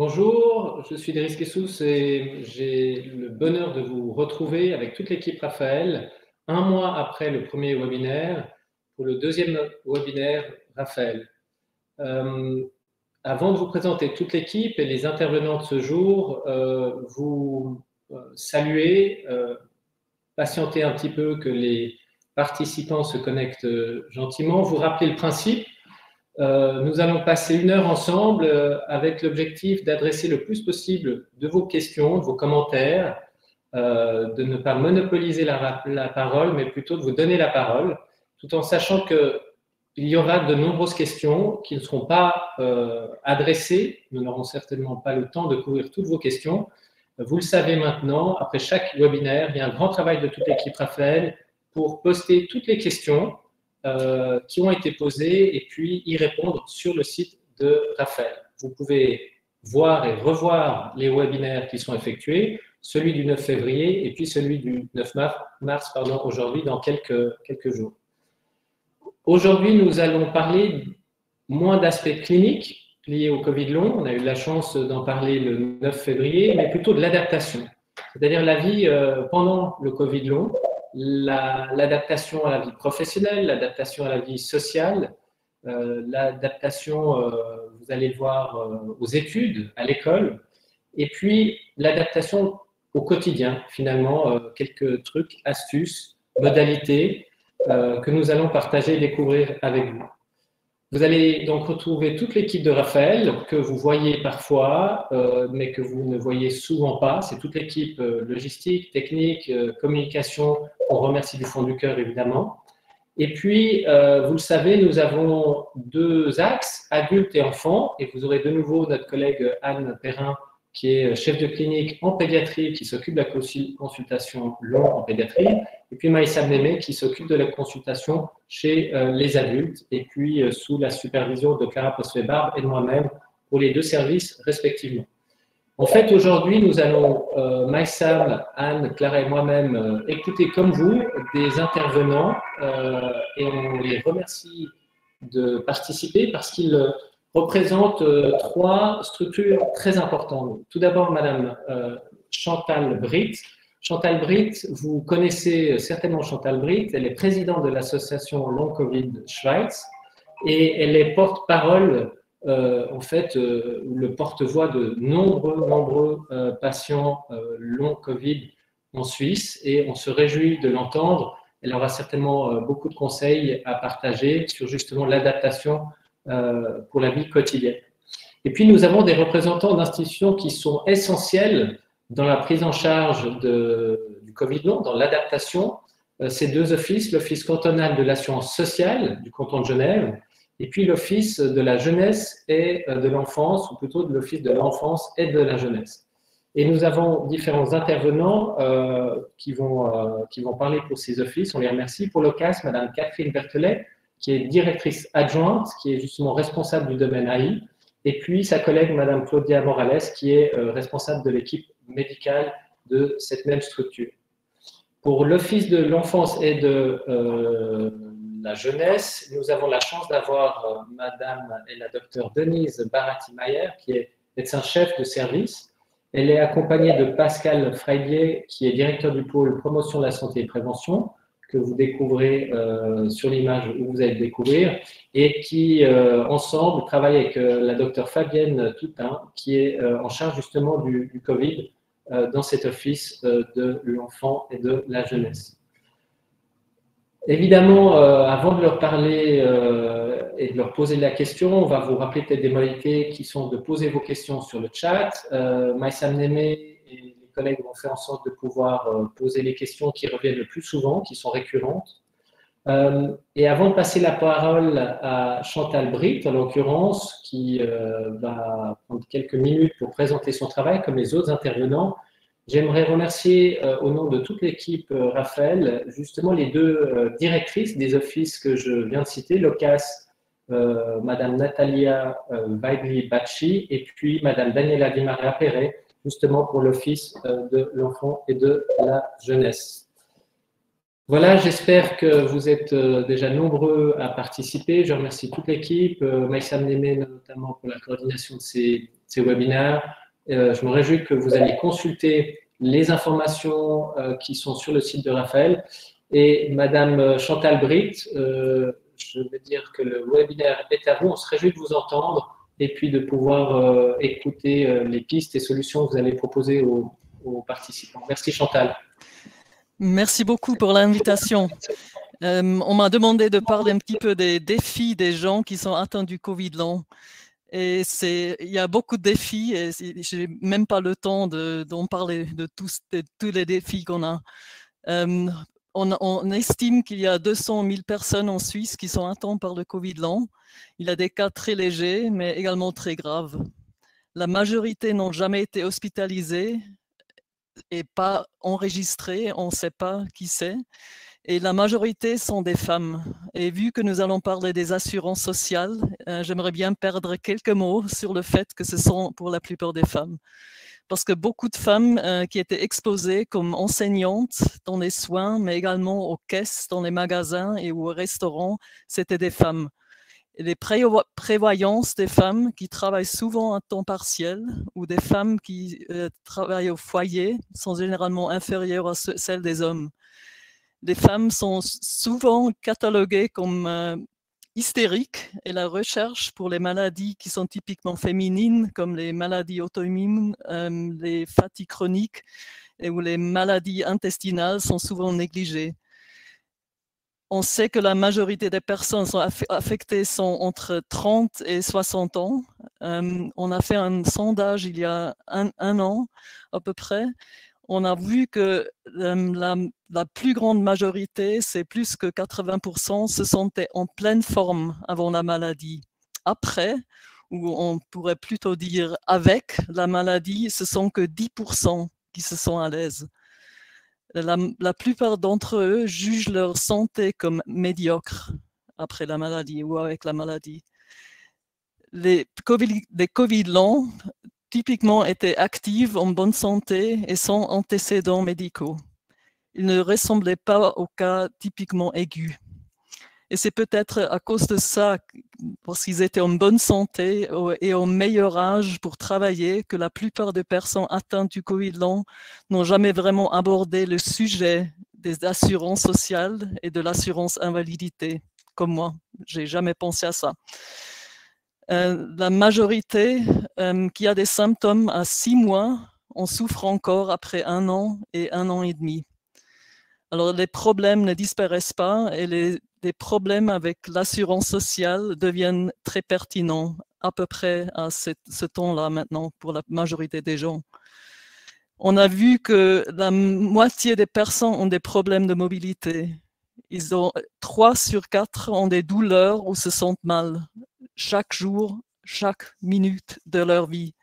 Bonjour, je suis Driss Kessous et j'ai le bonheur de vous retrouver avec toute l'équipe Raphaël, un mois après le premier webinaire, pour le deuxième webinaire Raphaël. Avant de vous présenter toute l'équipe et les intervenants de ce jour, vous saluer, patienter un petit peu que les participants se connectent gentiment, vous rappeler le principe. Nous allons passer 1 heure ensemble avec l'objectif d'adresser le plus possible de vos questions, de vos commentaires, de ne pas monopoliser la parole, mais plutôt de vous donner la parole, tout en sachant qu'il y aura de nombreuses questions qui ne seront pas adressées. Nous n'aurons certainement pas le temps de couvrir toutes vos questions. Vous le savez maintenant, après chaque webinaire, il y a un grand travail de toute l'équipe Raphaël pour poster toutes les questions qui ont été posées et puis y répondre sur le site de Raphaël. Vous pouvez voir et revoir les webinaires qui sont effectués, celui du 9 février et puis celui du 9 mars aujourd'hui dans quelques jours. Aujourd'hui, nous allons parler moins d'aspects cliniques liés au Covid long. On a eu la chance d'en parler le 9 février, mais plutôt de l'adaptation, c'est-à-dire la vie pendant le Covid long, l'adaptation à la vie professionnelle, l'adaptation à la vie sociale, l'adaptation, vous allez le voir, aux études, à l'école, et puis l'adaptation au quotidien, finalement, quelques trucs, astuces, modalités que nous allons partager et découvrir avec vous. Vous allez donc retrouver toute l'équipe de Raphaël que vous voyez parfois, mais que vous ne voyez souvent pas. C'est toute l'équipe logistique, technique, communication. On remercie du fond du cœur, évidemment. Et puis, vous le savez, nous avons 2 axes, adultes et enfants. Et vous aurez de nouveau notre collègue Anne Perrin, qui est chef de clinique en pédiatrie, qui s'occupe de la consultation long en pédiatrie, et puis Maïssa Mnémé, qui s'occupe de la consultation chez les adultes, et puis sous la supervision de Clara Posfet-Barbe et de moi-même pour les 2 services respectivement. En fait, aujourd'hui, nous allons, Maïssa, Anne, Clara et moi-même, écouter comme vous des intervenants et on les remercie de participer parce qu'ils représente 3 structures très importantes. Tout d'abord, Madame Chantal Britt. Chantal Britt, vous connaissez certainement Chantal Britt, elle est présidente de l'association Long Covid Schweiz et elle est porte-parole, en fait, le porte-voix de nombreux patients long Covid en Suisse et on se réjouit de l'entendre. Elle aura certainement beaucoup de conseils à partager sur justement l'adaptation pour la vie quotidienne. Et puis, nous avons des représentants d'institutions qui sont essentiels dans la prise en charge du Covid long, dans l'adaptation. Ces 2 offices, l'Office cantonal de l'assurance sociale du canton de Genève, et puis l'Office de la jeunesse et de l'enfance, ou plutôt de l'Office de l'enfance et de la jeunesse. Et nous avons différents intervenants qui vont parler pour ces offices. On les remercie. Pour l'OCAS, Madame Catherine Berthelet, qui est directrice adjointe, qui est justement responsable du domaine AI, et puis sa collègue, Madame Claudia Morales, qui est responsable de l'équipe médicale de cette même structure. Pour l'Office de l'enfance et de la jeunesse, nous avons la chance d'avoir Madame et la docteure Denise Barati-Mayer, qui est médecin-chef de service. Elle est accompagnée de Pascal Freidier, qui est directeur du pôle promotion de la santé et prévention, que vous découvrez sur l'image où vous allez le découvrir, et qui, ensemble, travaille avec la docteure Fabienne Toutain, qui est en charge justement du Covid dans cet office de l'enfant et de la jeunesse. Évidemment, avant de leur parler et de leur poser la question, on va vous rappeler peut-être des modalités qui sont de poser vos questions sur le chat. Maïssa Mnémé et les collègues vont faire en sorte de pouvoir poser les questions qui reviennent le plus souvent, qui sont récurrentes. Et avant de passer la parole à Chantal Britt, en l'occurrence, qui va prendre quelques minutes pour présenter son travail, comme les autres intervenants, j'aimerais remercier au nom de toute l'équipe Raphaël, justement les 2 directrices des offices que je viens de citer, l'OCAS, Madame Natalia Vaidli-Bacci, et puis Madame Daniela Di Maria Perret, justement pour l'Office de l'enfant et de la jeunesse. Voilà, j'espère que vous êtes déjà nombreux à participer. Je remercie toute l'équipe, Maïssa Mnémé notamment pour la coordination de ces ces webinaires. Je me réjouis que vous allez consulter les informations qui sont sur le site de Raphaël. Et Madame Chantal Britt, je veux dire que le webinaire est à vous. On se réjouit de vous entendre et puis de pouvoir écouter les pistes et solutions que vous allez proposer aux participants. Merci Chantal. Merci beaucoup pour l'invitation. On m'a demandé de parler un petit peu des défis des gens qui sont atteints du Covid long. Et il y a beaucoup de défis et je n'ai même pas le temps d'en parler de tous les défis qu'on a. On estime qu'il y a 200 000 personnes en Suisse qui sont atteintes par le Covid long. Il y a des cas très légers, mais également très graves. La majorité n'ont jamais été hospitalisés et pas enregistrés, on ne sait pas qui c'est. Et la majorité sont des femmes. Et vu que nous allons parler des assurances sociales, j'aimerais bien perdre quelques mots sur le fait que ce sont pour la plupart des femmes. Parce que beaucoup de femmes qui étaient exposées comme enseignantes dans les soins, mais également aux caisses, dans les magasins et aux restaurants, c'était des femmes. Et les prévoyances des femmes qui travaillent souvent à temps partiel ou des femmes qui travaillent au foyer sont généralement inférieures à celles des hommes. Les femmes sont souvent cataloguées comme hystériques et la recherche pour les maladies qui sont typiquement féminines, comme les maladies auto-immunes, les fatigues chroniques ou les maladies intestinales sont souvent négligées. On sait que la majorité des personnes sont affectées sont entre 30 et 60 ans. On a fait un sondage il y a un an à peu près. On a vu que la plus grande majorité, c'est plus que 80%, se sentaient en pleine forme avant la maladie. Après, ou on pourrait plutôt dire avec la maladie, ce sont que 10% qui se sont à l'aise. La plupart d'entre eux jugent leur santé comme médiocre après la maladie ou avec la maladie. Les COVID longs typiquement étaient actives, en bonne santé et sans antécédents médicaux. Ils ne ressemblaient pas aux cas typiquement aigus. Et c'est peut-être à cause de ça, parce qu'ils étaient en bonne santé et au meilleur âge pour travailler, que la plupart des personnes atteintes du Covid long n'ont jamais vraiment abordé le sujet des assurances sociales et de l'assurance invalidité, comme moi. Je n'ai jamais pensé à ça. La majorité qui a des symptômes à 6 mois en souffre encore après 1 an et 1 an et demi. Alors les problèmes ne disparaissent pas et les problèmes avec l'assurance sociale deviennent très pertinents à peu près à ce temps-là maintenant pour la majorité des gens. On a vu que la moitié des personnes ont des problèmes de mobilité. 3 sur 4 ont des douleurs ou se sentent mal chaque jour, chaque minute de leur vie.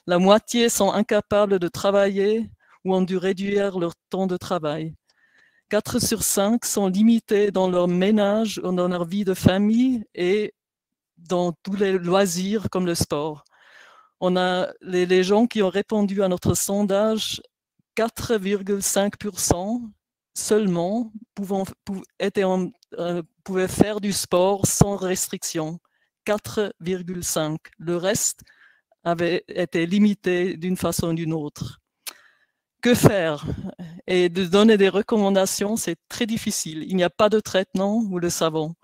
La moitié sont incapables de travailler ou ont dû réduire leur temps de travail. 4 sur 5 sont limités dans leur ménage ou dans leur vie de famille et dans tous les loisirs comme le sport. On a les gens qui ont répondu à notre sondage, 4,5% seulement pouvaient faire du sport sans restriction. 4,5%. Le reste avait été limité d'une façon ou d'une autre. Que faire? Et de donner des recommandations, c'est très difficile. Il n'y a pas de traitement, nous le savons.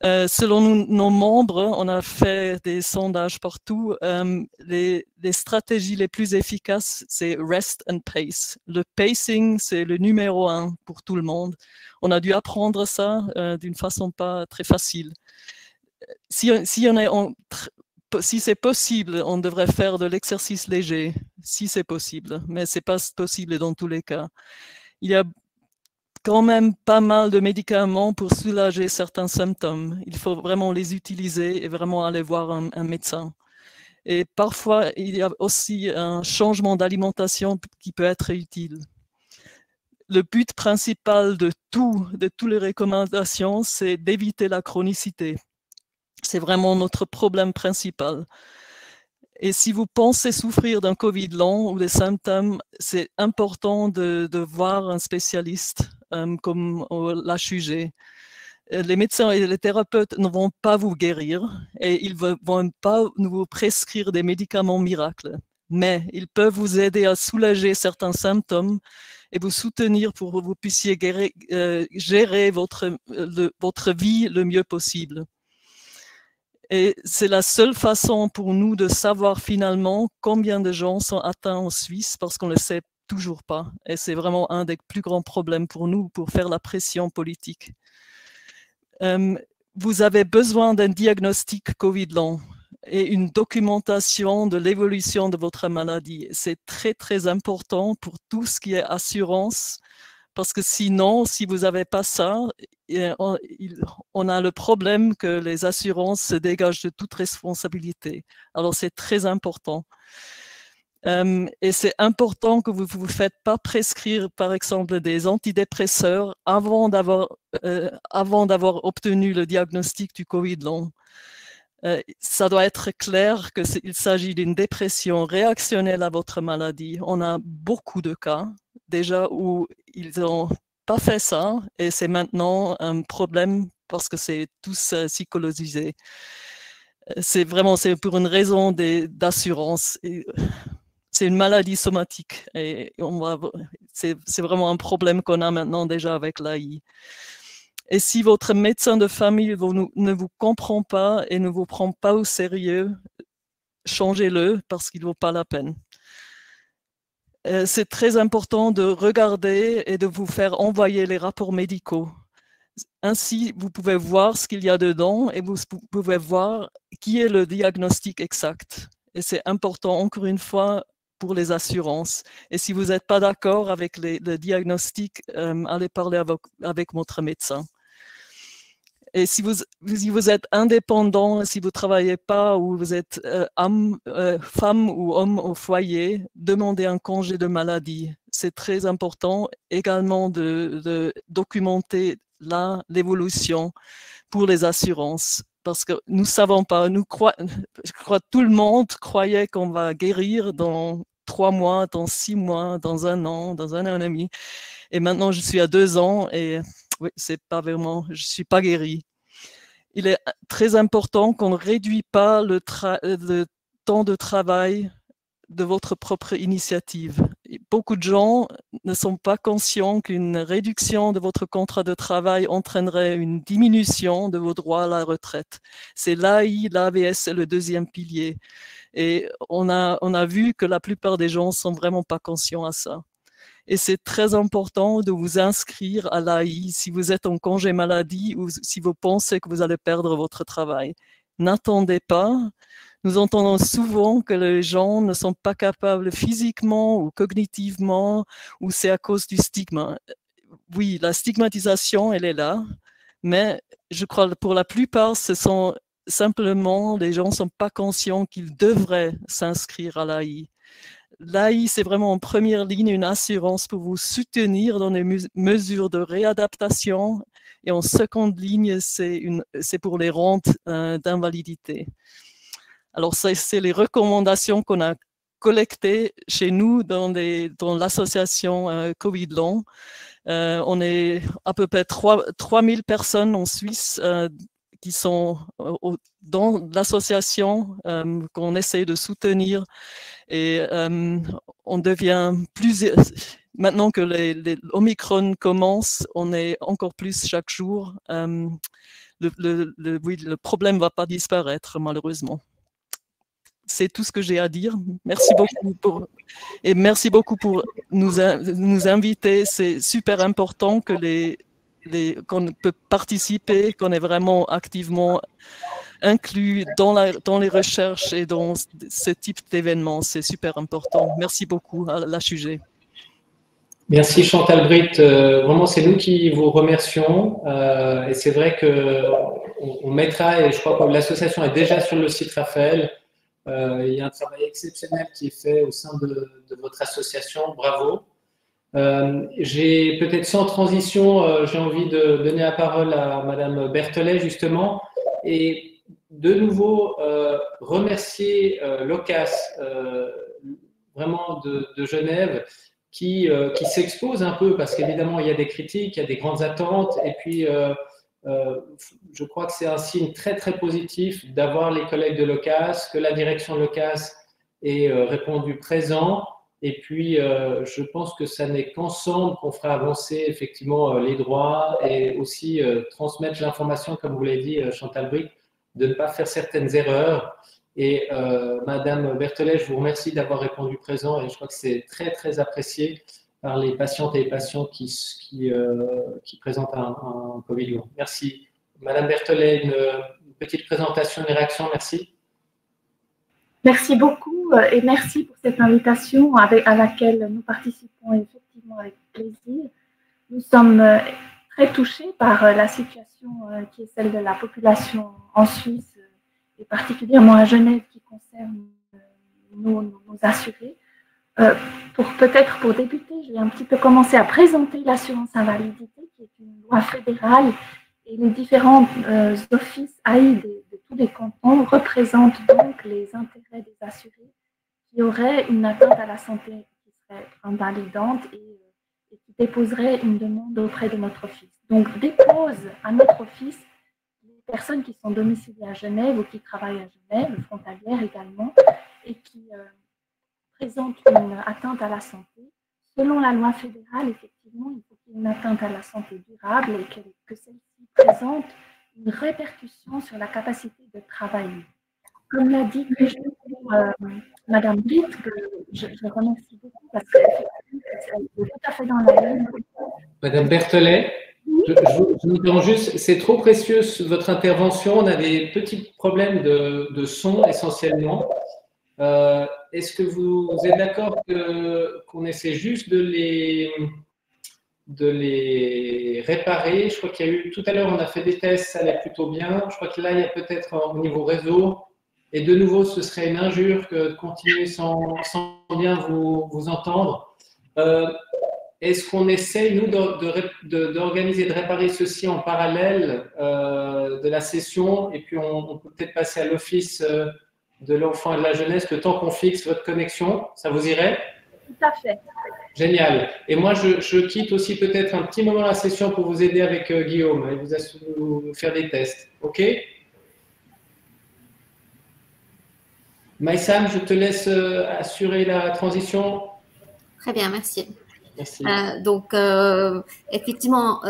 Selon nos membres, on a fait des sondages partout. Les stratégies les plus efficaces, c'est rest and pace. Le pacing, c'est le numéro 1 pour tout le monde. On a dû apprendre ça d'une façon pas très facile. Si c'est possible, on devrait faire de l'exercice léger, si c'est possible, mais ce n'est pas possible dans tous les cas. Il y a quand même pas mal de médicaments pour soulager certains symptômes. Il faut vraiment les utiliser et vraiment aller voir un médecin. Et parfois, il y a aussi un changement d'alimentation qui peut être utile. Le but principal de toutes les recommandations, c'est d'éviter la chronicité. C'est vraiment notre problème principal. Et si vous pensez souffrir d'un Covid long ou des symptômes, c'est important de voir un spécialiste comme l'HUG. Les médecins et les thérapeutes ne vont pas vous guérir et ils ne vont pas vous prescrire des médicaments miracles, mais ils peuvent vous aider à soulager certains symptômes et vous soutenir pour que vous puissiez gérer votre vie le mieux possible. Et c'est la seule façon pour nous de savoir finalement combien de gens sont atteints en Suisse, parce qu'on ne le sait toujours pas. Et c'est vraiment un des plus grands problèmes pour nous, pour faire la pression politique. Vous avez besoin d'un diagnostic Covid long et une documentation de l'évolution de votre maladie. C'est très, très important pour tout ce qui est assurance, parce que sinon, si vous n'avez pas ça, on a le problème que les assurances se dégagent de toute responsabilité. Alors, c'est très important. Et c'est important que vous ne vous faites pas prescrire, par exemple, des antidépresseurs avant d'avoir obtenu le diagnostic du Covid long. Ça doit être clair qu'il s'agit d'une dépression réactionnelle à votre maladie. On a beaucoup de cas déjà où ils n'ont pas fait ça et c'est maintenant un problème parce que c'est tous psychologisé. C'est pour une raison d'assurance. C'est une maladie somatique et c'est vraiment un problème qu'on a maintenant déjà avec l'AI. Et si votre médecin de famille ne vous comprend pas et ne vous prend pas au sérieux, changez-le parce qu'il ne vaut pas la peine. C'est très important de regarder et de vous faire envoyer les rapports médicaux. Ainsi, vous pouvez voir ce qu'il y a dedans et vous pouvez voir qui est le diagnostic exact. Et c'est important, encore une fois, pour les assurances. Et si vous n'êtes pas d'accord avec le diagnostic, allez parler avec votre médecin. Et si vous êtes indépendant, si vous ne travaillez pas ou vous êtes femme ou homme au foyer, demandez un congé de maladie. C'est très important également de documenter l'évolution pour les assurances. Parce que nous ne savons pas, je crois que tout le monde croyait qu'on va guérir dans 3 mois, dans 6 mois, dans 1 an, dans 1 an et demi. Et maintenant, je suis à 2 ans et oui, c'est pas vraiment, je ne suis pas guérie. Il est très important qu'on ne réduise pas le temps de travail de votre propre initiative. Beaucoup de gens ne sont pas conscients qu'une réduction de votre contrat de travail entraînerait une diminution de vos droits à la retraite. C'est l'AI, l'AVS, le deuxième pilier. Et on a vu que la plupart des gens ne sont vraiment pas conscients à ça. Et c'est très important de vous inscrire à l'AI si vous êtes en congé maladie ou si vous pensez que vous allez perdre votre travail. N'attendez pas. Nous entendons souvent que les gens ne sont pas capables physiquement ou cognitivement, ou c'est à cause du stigma. Oui, la stigmatisation, elle est là, mais je crois que pour la plupart, ce sont simplement, les gens ne sont pas conscients qu'ils devraient s'inscrire à l'AI. L'AI, c'est vraiment en première ligne une assurance pour vous soutenir dans les mesures de réadaptation, et en seconde ligne, c'est pour les rentes d'invalidité. Alors, c'est les recommandations qu'on a collectées chez nous dans l'association Covid long. On est à peu près 3000 personnes en Suisse qui sont dans l'association qu'on essaie de soutenir. Et on devient maintenant que l'Omicron commence, on est encore plus chaque jour. Le problème ne va pas disparaître, malheureusement. C'est tout ce que j'ai à dire. Merci beaucoup pour nous inviter. C'est super important que qu'on peut participer, qu'on est vraiment activement inclus dans les recherches et dans ce type d'événements. C'est super important. Merci beaucoup à l'HUG. Merci Chantal Britt. Vraiment, c'est nous qui vous remercions. Et c'est vrai qu'on mettra, et je crois que l'association est déjà sur le site Raphaël. Il y a un travail exceptionnel qui est fait au sein de votre association. Bravo. J'ai peut-être sans transition, j'ai envie de donner la parole à Madame Berthelet, justement. Et de nouveau, remercier l'OCAS, vraiment de Genève, qui s'expose un peu, parce qu'évidemment, il y a des critiques, il y a des grandes attentes, et puis je crois que c'est un signe très, très positif d'avoir les collègues de l'OCAS, que la direction de l'OCAS ait répondu présent. Et puis, je pense que ça n'est qu'ensemble qu'on fera avancer effectivement les droits et aussi transmettre l'information, comme vous l'avez dit, Chantal Bric, de ne pas faire certaines erreurs. Et Madame Berthelet, je vous remercie d'avoir répondu présent et je crois que c'est très, très apprécié par les patientes et les patients qui présentent un Covid long. Merci. Madame Berthelet, une petite présentation, une réaction, merci. Merci beaucoup et merci pour cette invitation à laquelle nous participons effectivement avec plaisir. Nous sommes très touchés par la situation qui est celle de la population en Suisse et particulièrement à Genève qui concerne nos assurés. Peut-être pour débuter, je vais un petit peu commencer à présenter l'assurance invalidité qui est une loi fédérale et les différents offices AI de tous les cantons représentent donc les intérêts des assurés qui auraient une atteinte à la santé qui serait invalidante et qui déposeraient une demande auprès de notre office. Donc, déposent à notre office les personnes qui sont domiciliées à Genève ou qui travaillent à Genève, frontalières également, et qui présentent une atteinte à la santé. Selon la loi fédérale, effectivement, il faut qu'il y ait une atteinte à la santé durable et que celle-ci présente une répercussion sur la capacité de travailler. Comme l'a dit Madame Britt, que je remercie beaucoup parce que c'est tout à fait dans la ligne. Madame Berthelet, je vous demande juste, c'est trop précieux votre intervention. On a des petits problèmes de son essentiellement. Est-ce que vous êtes d'accord qu'on essaie juste de les réparer? Je crois qu'il y a eu, tout à l'heure, on a fait des tests, ça allait plutôt bien. Je crois que là, il y a peut-être au niveau réseau. Et de nouveau, ce serait une injure que de continuer sans bien vous entendre. Est-ce qu'on essaie, nous, d'organiser, de réparer ceci en parallèle de la session et puis on peut peut-être passer à l'office de l'enfant et de la jeunesse le temps qu'on fixe votre connexion? Ça vous irait? Tout à fait. Génial. Et moi, je quitte aussi peut-être un petit moment la session pour vous aider avec Guillaume et vous faire des tests. OK? Maïsam, je te laisse assurer la transition. Très bien, merci. Merci. Donc, effectivement,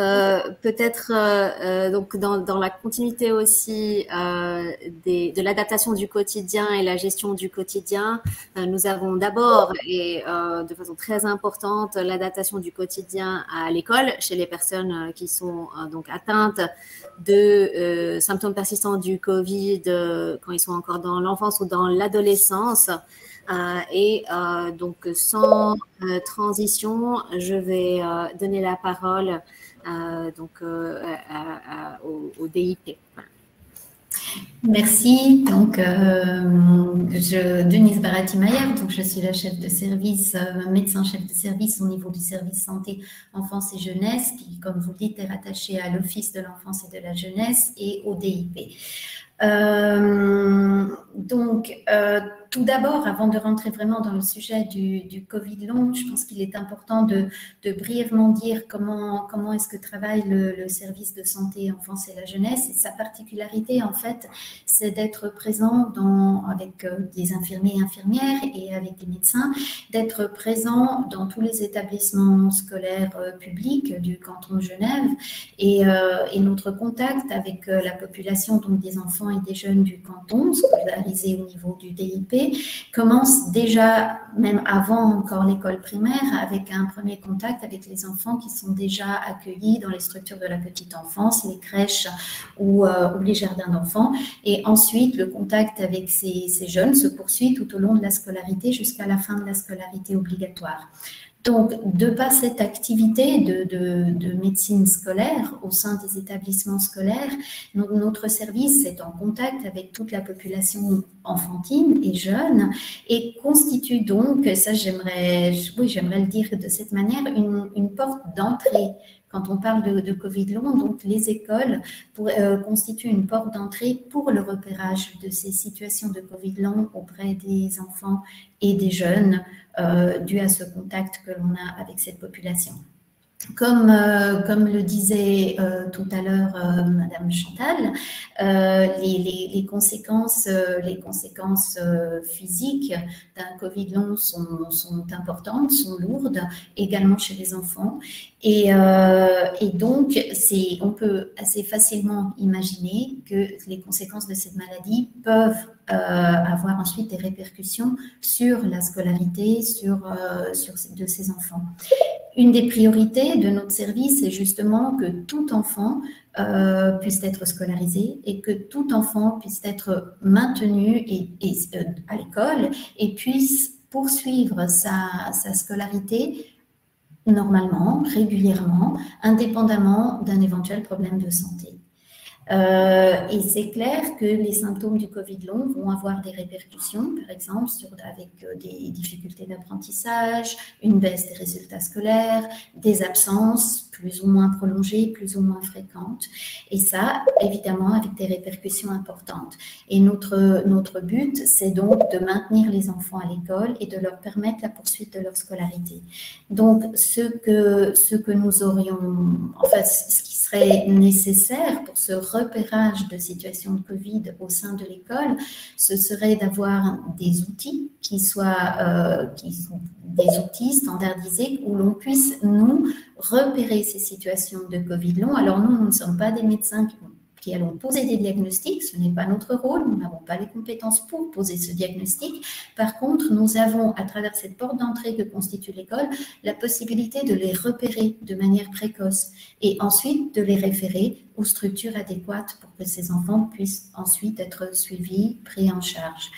peut-être donc dans la continuité aussi de l'adaptation du quotidien et la gestion du quotidien, nous avons d'abord et de façon très importante l'adaptation du quotidien à l'école chez les personnes qui sont donc atteintes de symptômes persistants du Covid quand ils sont encore dans l'enfance ou dans l'adolescence. Donc, sans transition, je vais donner la parole au DIP. Merci. Donc, Denise Barati-Maillard, donc je suis la chef de service, médecin chef de service au niveau du service santé enfance et jeunesse, qui, comme vous le dites, est rattaché à l'Office de l'enfance et de la jeunesse et au DIP. Tout d'abord, avant de rentrer vraiment dans le sujet du Covid long, je pense qu'il est important de brièvement dire comment est-ce que travaille le service de santé enfance et la jeunesse. Et sa particularité, en fait, c'est d'être présent avec des infirmiers et infirmières et avec des médecins, d'être présent dans tous les établissements scolaires publics du canton de Genève et notre contact avec la population, donc des enfants et des jeunes du canton, scolarisés au niveau du DIP, commence déjà, même avant encore l'école primaire, avec un premier contact avec les enfants qui sont déjà accueillis dans les structures de la petite enfance, les crèches ou les jardins d'enfants. Et ensuite, le contact avec ces jeunes se poursuit tout au long de la scolarité jusqu'à la fin de la scolarité obligatoire. Donc, de par cette activité de médecine scolaire au sein des établissements scolaires, notre service est en contact avec toute la population enfantine et jeune et constitue donc, ça j'aimerais le dire de cette manière, une porte d'entrée. Quand on parle de Covid long, donc les écoles constituent une porte d'entrée pour le repérage de ces situations de Covid long auprès des enfants et des jeunes dû à ce contact que l'on a avec cette population. Comme le disait tout à l'heure Madame Chantal, les conséquences physiques d'un Covid long sont importantes, sont lourdes, également chez les enfants. Et donc, on peut assez facilement imaginer que les conséquences de cette maladie peuvent avoir ensuite des répercussions sur la scolarité de ces enfants. Une des priorités de notre service est justement que tout enfant puisse être scolarisé et que tout enfant puisse être maintenu à l'école et puisse poursuivre sa scolarité normalement, régulièrement, indépendamment d'un éventuel problème de santé. Et c'est clair que les symptômes du Covid long vont avoir des répercussions, par exemple, avec des difficultés d'apprentissage, une baisse des résultats scolaires, des absences plus ou moins prolongées, plus ou moins fréquentes. Et ça, évidemment, avec des répercussions importantes. Et notre but, c'est donc de maintenir les enfants à l'école et de leur permettre la poursuite de leur scolarité. Donc, ce que nous aurions, enfin, ce qui serait nécessaire pour ce repérage de situations de Covid au sein de l'école, ce serait d'avoir des outils qui sont des outils standardisés où l'on puisse, nous, repérer ces situations de Covid long. Alors nous ne sommes pas des médecins qui allons poser des diagnostics, ce n'est pas notre rôle, nous n'avons pas les compétences pour poser ce diagnostic. Par contre, nous avons, à travers cette porte d'entrée que constitue l'école, la possibilité de les repérer de manière précoce et ensuite de les référer aux structures adéquates pour que ces enfants puissent ensuite être suivis, pris en charge.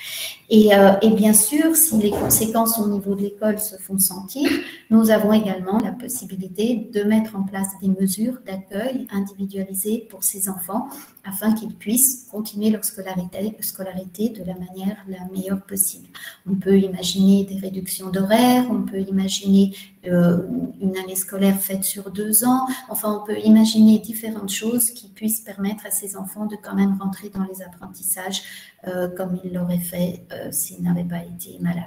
Et bien sûr, si les conséquences au niveau de l'école se font sentir, nous avons également la possibilité de mettre en place des mesures d'accueil individualisées pour ces enfants afin qu'ils puissent continuer leur scolarité de la manière la meilleure possible. On peut imaginer des réductions d'horaires, on peut imaginer une année scolaire faite sur 2 ans, enfin on peut imaginer différentes choses qui puissent permettre à ces enfants de quand même rentrer dans les apprentissages comme ils l'auraient fait s'ils n'avaient pas été malades.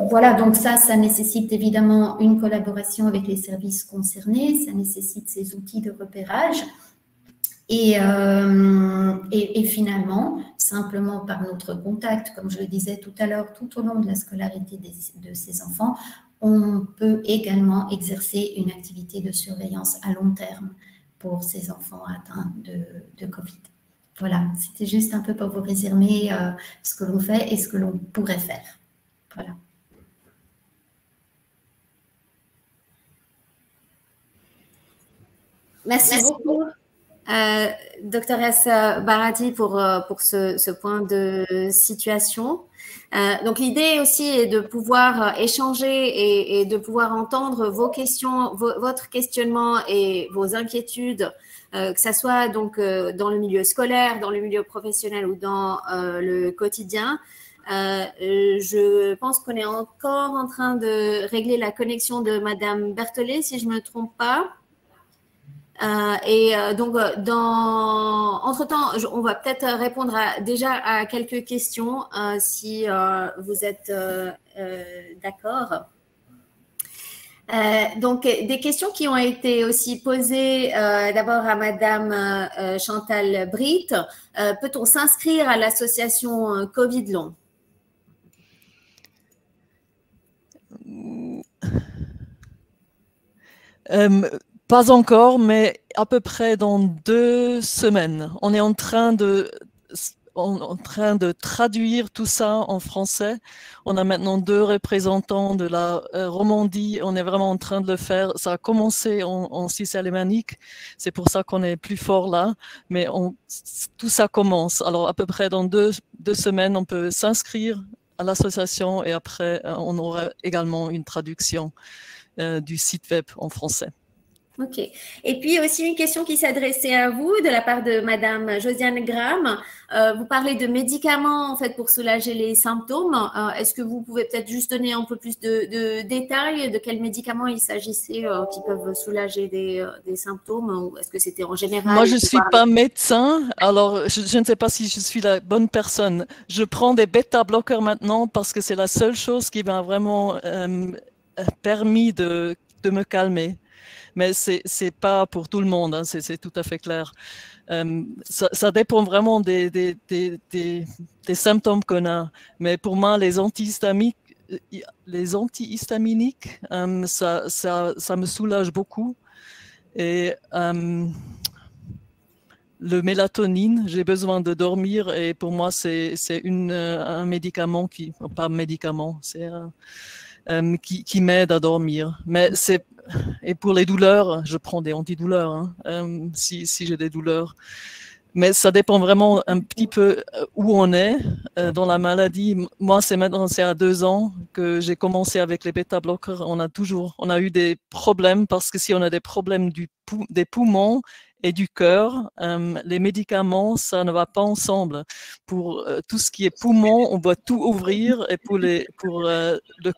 Voilà, donc ça nécessite évidemment une collaboration avec les services concernés, ça nécessite ces outils de repérage. Et finalement, simplement par notre contact, comme je le disais tout à l'heure, tout au long de la scolarité de ces enfants, on peut également exercer une activité de surveillance à long terme pour ces enfants atteints de Covid. Voilà, c'était juste un peu pour vous résumer ce que l'on fait et ce que l'on pourrait faire. Voilà. Merci beaucoup. Doctoresse Barati pour ce point de situation. Donc l'idée aussi est de pouvoir échanger et de pouvoir entendre vos questions, votre questionnement et vos inquiétudes, que ça soit donc dans le milieu scolaire, dans le milieu professionnel ou dans le quotidien. Je pense qu'on est encore en train de régler la connexion de Madame Berthollet, si je ne me trompe pas. Donc, entre-temps, on va peut-être répondre déjà à quelques questions si vous êtes d'accord. Donc, des questions qui ont été aussi posées d'abord à Madame Chantal Britt. Peut-on s'inscrire à l'association Covid long? Pas encore, mais à peu près dans 2 semaines. On est en train de traduire tout ça en français. On a maintenant 2 représentants de la Romandie. On est vraiment en train de le faire. Ça a commencé en Suisse alémanique. C'est pour ça qu'on est plus fort là. Mais tout ça commence. Alors, à peu près dans 2 semaines, on peut s'inscrire à l'association et après, on aura également une traduction du site web en français. Ok. Et puis aussi une question qui s'adressait à vous de la part de Madame Josiane Graham. Vous parlez de médicaments en fait pour soulager les symptômes. Est-ce que vous pouvez peut-être juste donner un peu plus de détails de quels médicaments il s'agissait qui peuvent soulager des symptômes ou est-ce que c'était en général? Moi, je ne suis pas médecin, alors je ne sais pas si je suis la bonne personne. Je prends des bêta-bloqueurs maintenant parce que c'est la seule chose qui m'a vraiment permis de me calmer. Mais ce n'est pas pour tout le monde, hein, c'est tout à fait clair. Ça dépend vraiment des symptômes qu'on a. Mais pour moi, les antihistaminiques, ça me soulage beaucoup. Et le mélatonine, j'ai besoin de dormir et pour moi, c'est un médicament pas un médicament, c'est qui m'aide à dormir. Mais et pour les douleurs, je prends des antidouleurs hein, si j'ai des douleurs. Mais ça dépend vraiment un petit peu où on est dans la maladie. Moi, c'est à 2 ans que j'ai commencé avec les bêta-bloqueurs. On a eu des problèmes parce que si on a des problèmes des poumons et du cœur, les médicaments, ça ne va pas ensemble. Pour tout ce qui est poumon, on doit tout ouvrir et pour le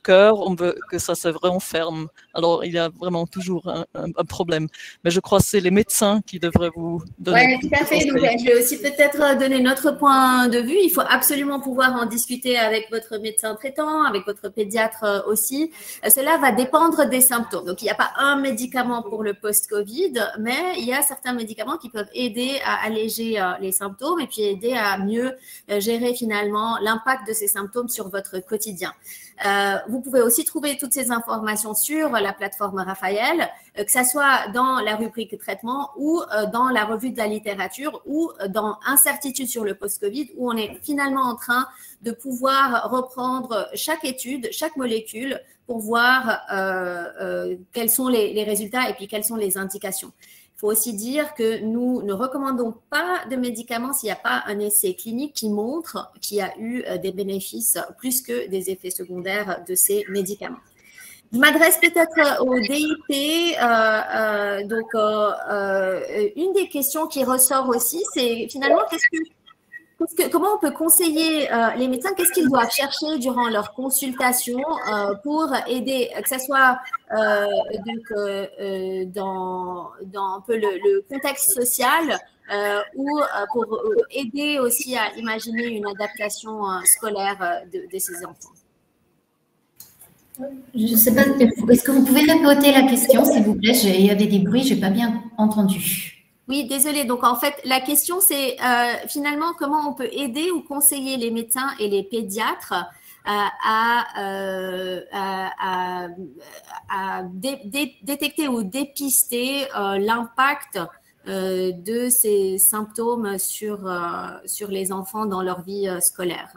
cœur, on veut que ça se renferme. Alors, il y a vraiment toujours un problème. Mais je crois que c'est les médecins qui devraient vous donner. Oui, tout à fait. Donc, je vais aussi peut-être donner notre point de vue. Il faut absolument pouvoir en discuter avec votre médecin traitant, avec votre pédiatre aussi. Cela va dépendre des symptômes. Donc, il n'y a pas un médicament pour le post-Covid, mais il y a certains médicaments qui peuvent aider à alléger les symptômes et puis aider à mieux gérer finalement l'impact de ces symptômes sur votre quotidien. Vous pouvez aussi trouver toutes ces informations sur la plateforme Raphaël, que ce soit dans la rubrique traitement ou dans la revue de la littérature ou dans Incertitude sur le post-Covid, où on est finalement en train de pouvoir reprendre chaque étude, chaque molécule pour voir quels sont les résultats et puis quelles sont les indications. Il faut aussi dire que nous ne recommandons pas de médicaments s'il n'y a pas un essai clinique qui montre qu'il y a eu des bénéfices plus que des effets secondaires de ces médicaments. Je m'adresse peut-être au DIP. Une des questions qui ressort aussi, c'est finalement comment on peut conseiller les médecins, qu'est-ce qu'ils doivent chercher durant leur consultation pour aider, que ce soit dans un peu le contexte social ou pour aider aussi à imaginer une adaptation scolaire de ces enfants. Je ne sais pas, est-ce que vous pouvez répéter la question, s'il vous plaît? Il y avait des bruits, je n'ai pas bien entendu. Oui, désolée. Donc, en fait, la question, c'est finalement comment on peut aider ou conseiller les médecins et les pédiatres à détecter ou dépister l'impact de ces symptômes sur les enfants dans leur vie scolaire.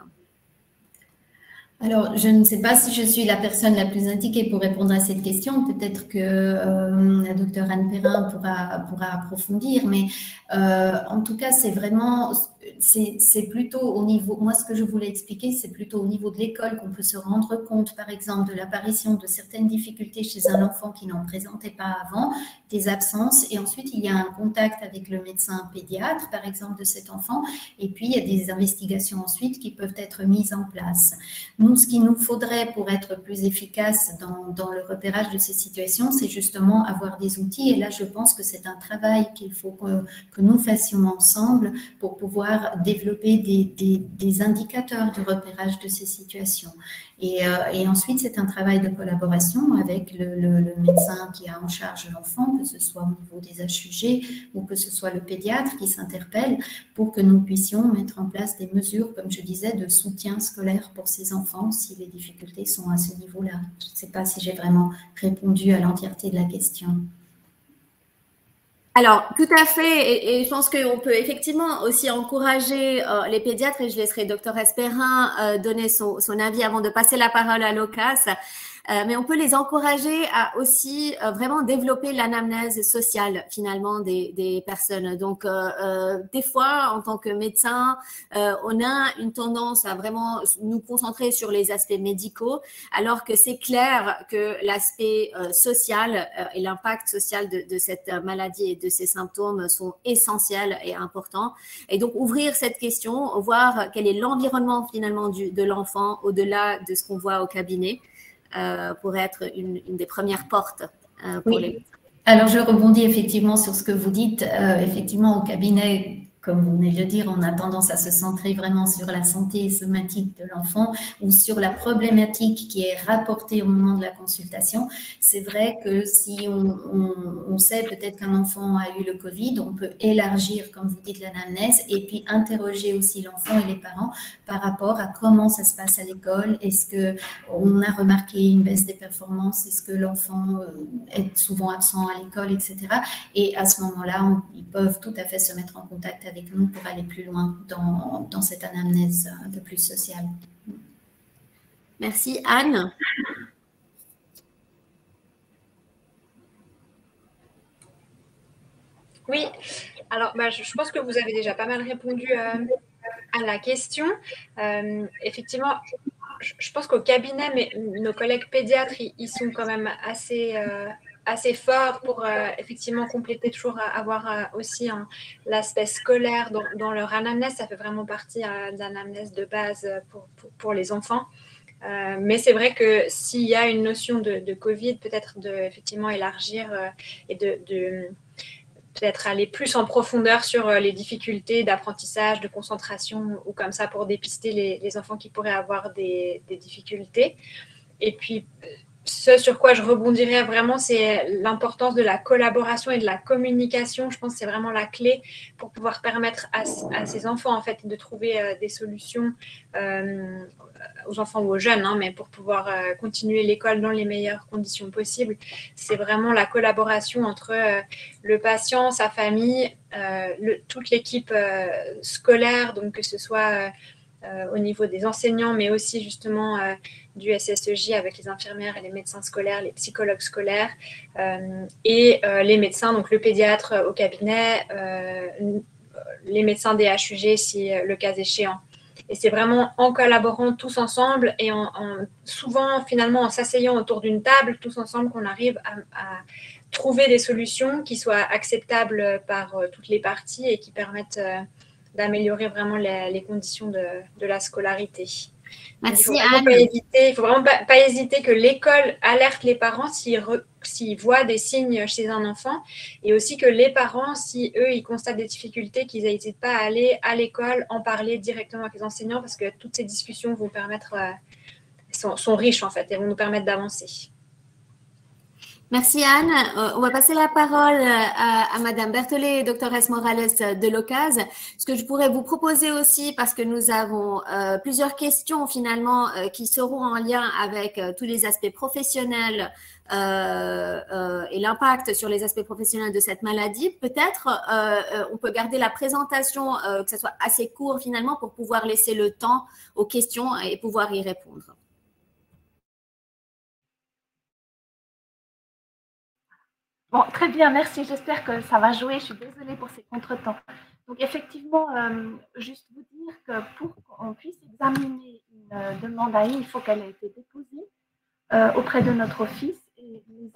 Alors, je ne sais pas si je suis la personne la plus indiquée pour répondre à cette question. Peut-être que la docteure Anne Perrin pourra approfondir, mais en tout cas, c'est vraiment, c'est plutôt au niveau, moi ce que je voulais expliquer, c'est plutôt au niveau de l'école qu'on peut se rendre compte, par exemple, de l'apparition de certaines difficultés chez un enfant qui n'en présentait pas avant, des absences, et ensuite il y a un contact avec le médecin pédiatre, par exemple, de cet enfant, et puis il y a des investigations ensuite qui peuvent être mises en place. Nous, ce qu'il nous faudrait pour être plus efficace dans le repérage de ces situations, c'est justement avoir des outils, et là je pense que c'est un travail qu'il faut que nous fassions ensemble pour pouvoir développer des indicateurs de repérage de ces situations. Et ensuite, c'est un travail de collaboration avec le médecin qui a en charge l'enfant, que ce soit au niveau des HUG ou que ce soit le pédiatre qui s'interpelle pour que nous puissions mettre en place des mesures, comme je disais, de soutien scolaire pour ces enfants si les difficultés sont à ce niveau-là. Je ne sais pas si j'ai vraiment répondu à l'entièreté de la question. Alors, tout à fait, et je pense qu'on peut effectivement aussi encourager les pédiatres, et je laisserai Dr Esperin donner son avis avant de passer la parole à Locas, mais on peut les encourager à aussi vraiment développer l'anamnèse sociale finalement des personnes. Donc, des fois, en tant que médecin, on a une tendance à vraiment nous concentrer sur les aspects médicaux, alors que c'est clair que l'aspect social et l'impact social de cette maladie et de ces symptômes sont essentiels et importants. Et donc, ouvrir cette question, voir quel est l'environnement finalement de l'enfant au-delà de ce qu'on voit au cabinet, pourrait être une des premières portes pour les... Alors, je rebondis effectivement sur ce que vous dites. Effectivement, au cabinet, comme vous venez de le dire, on a tendance à se centrer vraiment sur la santé somatique de l'enfant ou sur la problématique qui est rapportée au moment de la consultation. C'est vrai que si on sait peut-être qu'un enfant a eu le Covid, on peut élargir, comme vous dites, l'anamnèse et puis interroger aussi l'enfant et les parents par rapport à comment ça se passe à l'école. Est-ce qu'on a remarqué une baisse des performances? Est-ce que l'enfant est souvent absent à l'école, etc. Et à ce moment-là, ils peuvent tout à fait se mettre en contact avec nous pour aller plus loin dans cette anamnèse un peu plus sociale. Merci. Anne? Oui, alors je pense que vous avez déjà pas mal répondu à la question. Effectivement, je pense qu'au cabinet, mais nos collègues pédiatres, ils sont quand même assez forts pour effectivement compléter, toujours avoir aussi l'aspect scolaire dans leur anamnèse. Ça fait vraiment partie de l'anamnèse de base pour les enfants. Mais c'est vrai que s'il y a une notion de Covid, peut-être effectivement élargir et de peut-être aller plus en profondeur sur les difficultés d'apprentissage, de concentration ou comme ça pour dépister les enfants qui pourraient avoir des difficultés. Et puis, ce sur quoi je rebondirais vraiment, c'est l'importance de la collaboration et de la communication. Je pense que c'est vraiment la clé pour pouvoir permettre à ces enfants en fait, de trouver des solutions aux enfants ou aux jeunes, hein, mais pour pouvoir continuer l'école dans les meilleures conditions possibles. C'est vraiment la collaboration entre le patient, sa famille, toute l'équipe scolaire, donc que ce soit au niveau des enseignants, mais aussi justement du SSEJ avec les infirmières et les médecins scolaires, les psychologues scolaires et les médecins, donc le pédiatre au cabinet, les médecins des HUG si le cas échéant. Et c'est vraiment en collaborant tous ensemble et souvent finalement en s'asseyant autour d'une table tous ensemble qu'on arrive à trouver des solutions qui soient acceptables par toutes les parties et qui permettent d'améliorer vraiment les conditions de la scolarité. Merci, il ne faut vraiment pas hésiter que l'école alerte les parents s'ils voient des signes chez un enfant et aussi que les parents, si eux, ils constatent des difficultés, qu'ils n'hésitent pas à aller à l'école, en parler directement avec les enseignants parce que toutes ces discussions vont permettre, sont riches en fait et vont nous permettre d'avancer. Merci Anne. On va passer la parole à Madame Berthollet et Dr Morales de l'OCASE. Ce que je pourrais vous proposer aussi, parce que nous avons plusieurs questions finalement qui seront en lien avec tous les aspects professionnels et l'impact sur les aspects professionnels de cette maladie. Peut-être on peut garder la présentation, que ce soit assez court finalement pour pouvoir laisser le temps aux questions et pouvoir y répondre. Bon, très bien, merci. J'espère que ça va jouer. Je suis désolée pour ces contretemps. Donc, effectivement, juste vous dire que pour qu'on puisse examiner une demande AI, il faut qu'elle ait été déposée auprès de notre office et les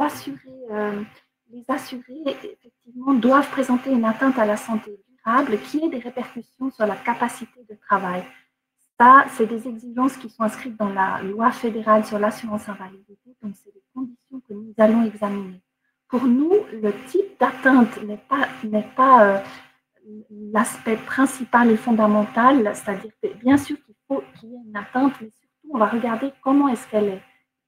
assurés, effectivement, doivent présenter une atteinte à la santé durable qui ait des répercussions sur la capacité de travail. Ça, c'est des exigences qui sont inscrites dans la loi fédérale sur l'assurance invalidité. Donc, c'est des conditions que nous allons examiner. Pour nous, le type d'atteinte n'est pas l'aspect principal et fondamental, c'est-à-dire que bien sûr qu'il faut qu'il y ait une atteinte, mais surtout on va regarder comment est-ce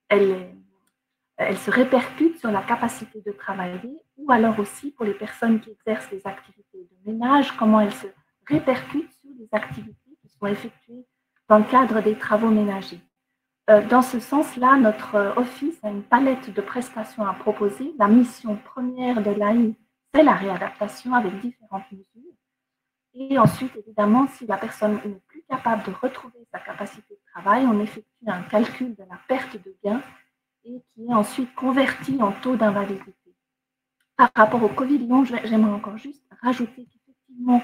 elle se répercute sur la capacité de travailler, ou alors aussi pour les personnes qui exercent des activités de ménage, comment elle se répercute sur les activités qui sont effectuées dans le cadre des travaux ménagers. Dans ce sens-là, notre office a une palette de prestations à proposer. La mission première de l'AI, c'est la réadaptation avec différentes mesures. Et ensuite, évidemment, si la personne n'est plus capable de retrouver sa capacité de travail, on effectue un calcul de la perte de gain et qui est ensuite converti en taux d'invalidité. Par rapport au Covid long, j'aimerais encore juste rajouter qu'effectivement,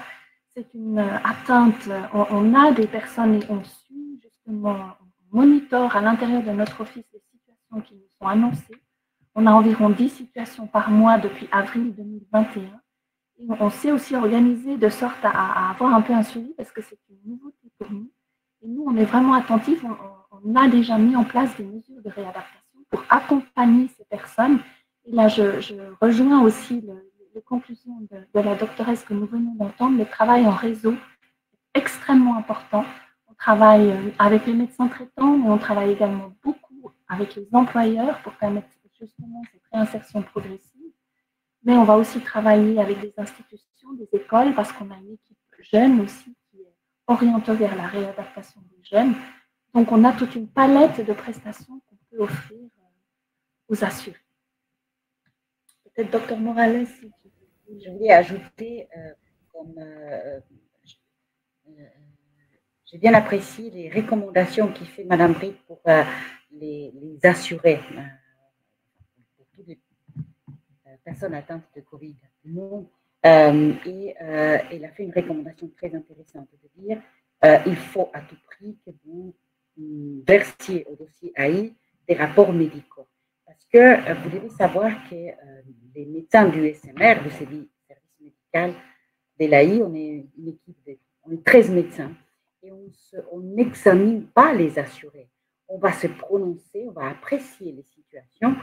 c'est une atteinte. On a des personnes et on suit justement, monitor à l'intérieur de notre office les situations qui nous sont annoncées. On a environ 10 situations par mois depuis avril 2021. Et on s'est aussi organisé de sorte à avoir un peu un suivi parce que c'est une nouveauté pour nous. Et nous, on est vraiment attentifs. On a déjà mis en place des mesures de réadaptation pour accompagner ces personnes. Et là, je rejoins aussi les conclusions de la doctoresse que nous venons d'entendre, le travail en réseau est extrêmement important. On travaille avec les médecins traitants, mais on travaille également beaucoup avec les employeurs pour permettre justement cette réinsertion progressive. Mais on va aussi travailler avec des institutions, des écoles, parce qu'on a une équipe jeune aussi qui est orientée vers la réadaptation des jeunes. Donc, on a toute une palette de prestations qu'on peut offrir aux assurés. Peut-être, Dr Morales, si tu veux. Je voulais ajouter, j'ai bien apprécié les recommandations qu'a fait Madame Britt pour les assurés, pour toutes les personnes atteintes de Covid. Et elle a fait une recommandation très intéressante de dire il faut à tout prix que vous versiez au dossier AI des rapports médicaux. Parce que vous devez savoir que les médecins du SMR, du service médical de l'AI, on est une équipe on est 13 médecins et on n'examine pas les assurés. On va se prononcer, on va apprécier les situations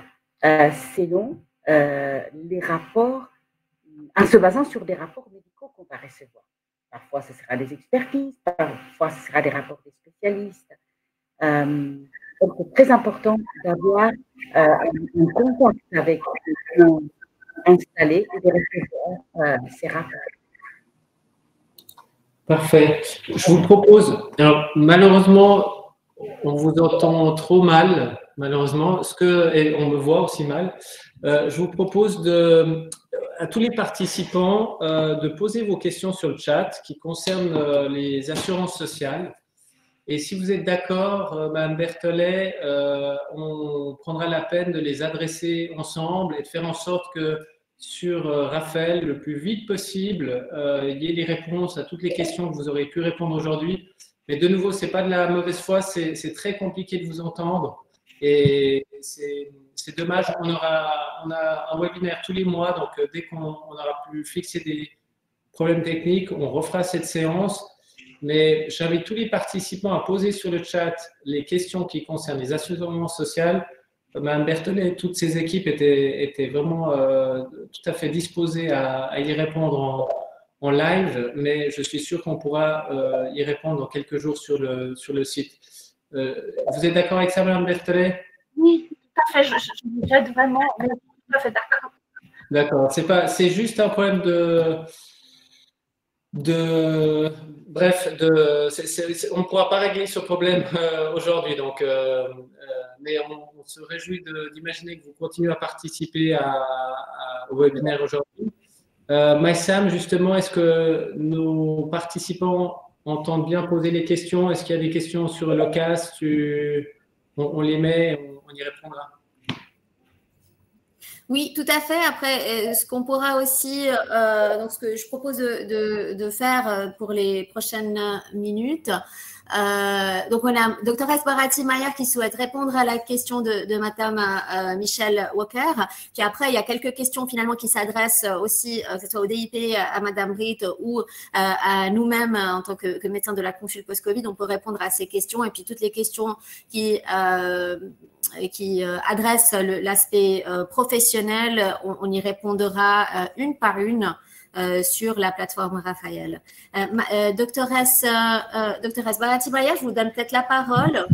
selon les rapports, en se basant sur des rapports médicaux qu'on va recevoir. Parfois, ce sera des expertises, parfois, ce sera des rapports des spécialistes. Donc, c'est très important d'avoir un contact avec les gens installés et de recevoir ces rapports. Parfait. Je vous propose, alors malheureusement, on vous entend trop mal, malheureusement, et on me voit aussi mal. Je vous propose à tous les participants de poser vos questions sur le chat qui concernent les assurances sociales. Et si vous êtes d'accord, Mme Berthollet, on prendra la peine de les adresser ensemble et de faire en sorte que sur Raphaël, le plus vite possible, il y ait les réponses à toutes les questions que vous aurez pu répondre aujourd'hui. Mais de nouveau, ce n'est pas de la mauvaise foi, c'est très compliqué de vous entendre. Et c'est dommage, on a un webinaire tous les mois, donc dès qu'on aura pu fixer des problèmes techniques, on refera cette séance. Mais j'invite tous les participants à poser sur le chat les questions qui concernent les assurances sociales. Mme Berthollet et toutes ses équipes étaient vraiment tout à fait disposées à y répondre en live, mais je suis sûr qu'on pourra y répondre dans quelques jours sur le site. Vous êtes d'accord avec ça, Mme Berthollet? Oui, tout à fait. Je vous aide vraiment. Tout à fait d'accord. D'accord. C'est juste un problème on ne pourra pas régler ce problème aujourd'hui. Donc, mais on se réjouit d'imaginer que vous continuez à participer au webinaire aujourd'hui. Maïsam, justement, est-ce que nos participants entendent bien poser les questions? Est-ce qu'il y a des questions sur le CAS? On les met, on y répondra. Oui, tout à fait. Après, ce qu'on pourra aussi, donc ce que je propose de faire pour les prochaines minutes, donc on a Dr Esbarati-Mayer qui souhaite répondre à la question de Madame Michelle Walker. Puis après, il y a quelques questions finalement qui s'adressent aussi, que ce soit au DIP, à Madame Britt ou à nous-mêmes en tant que médecins de la consul post-Covid. On peut répondre à ces questions et puis toutes les questions qui adressent l'aspect professionnel, on y répondra une par une sur la plateforme Raphaël. Doctoresse Barati-Mayer, je vous donne peut-être la parole.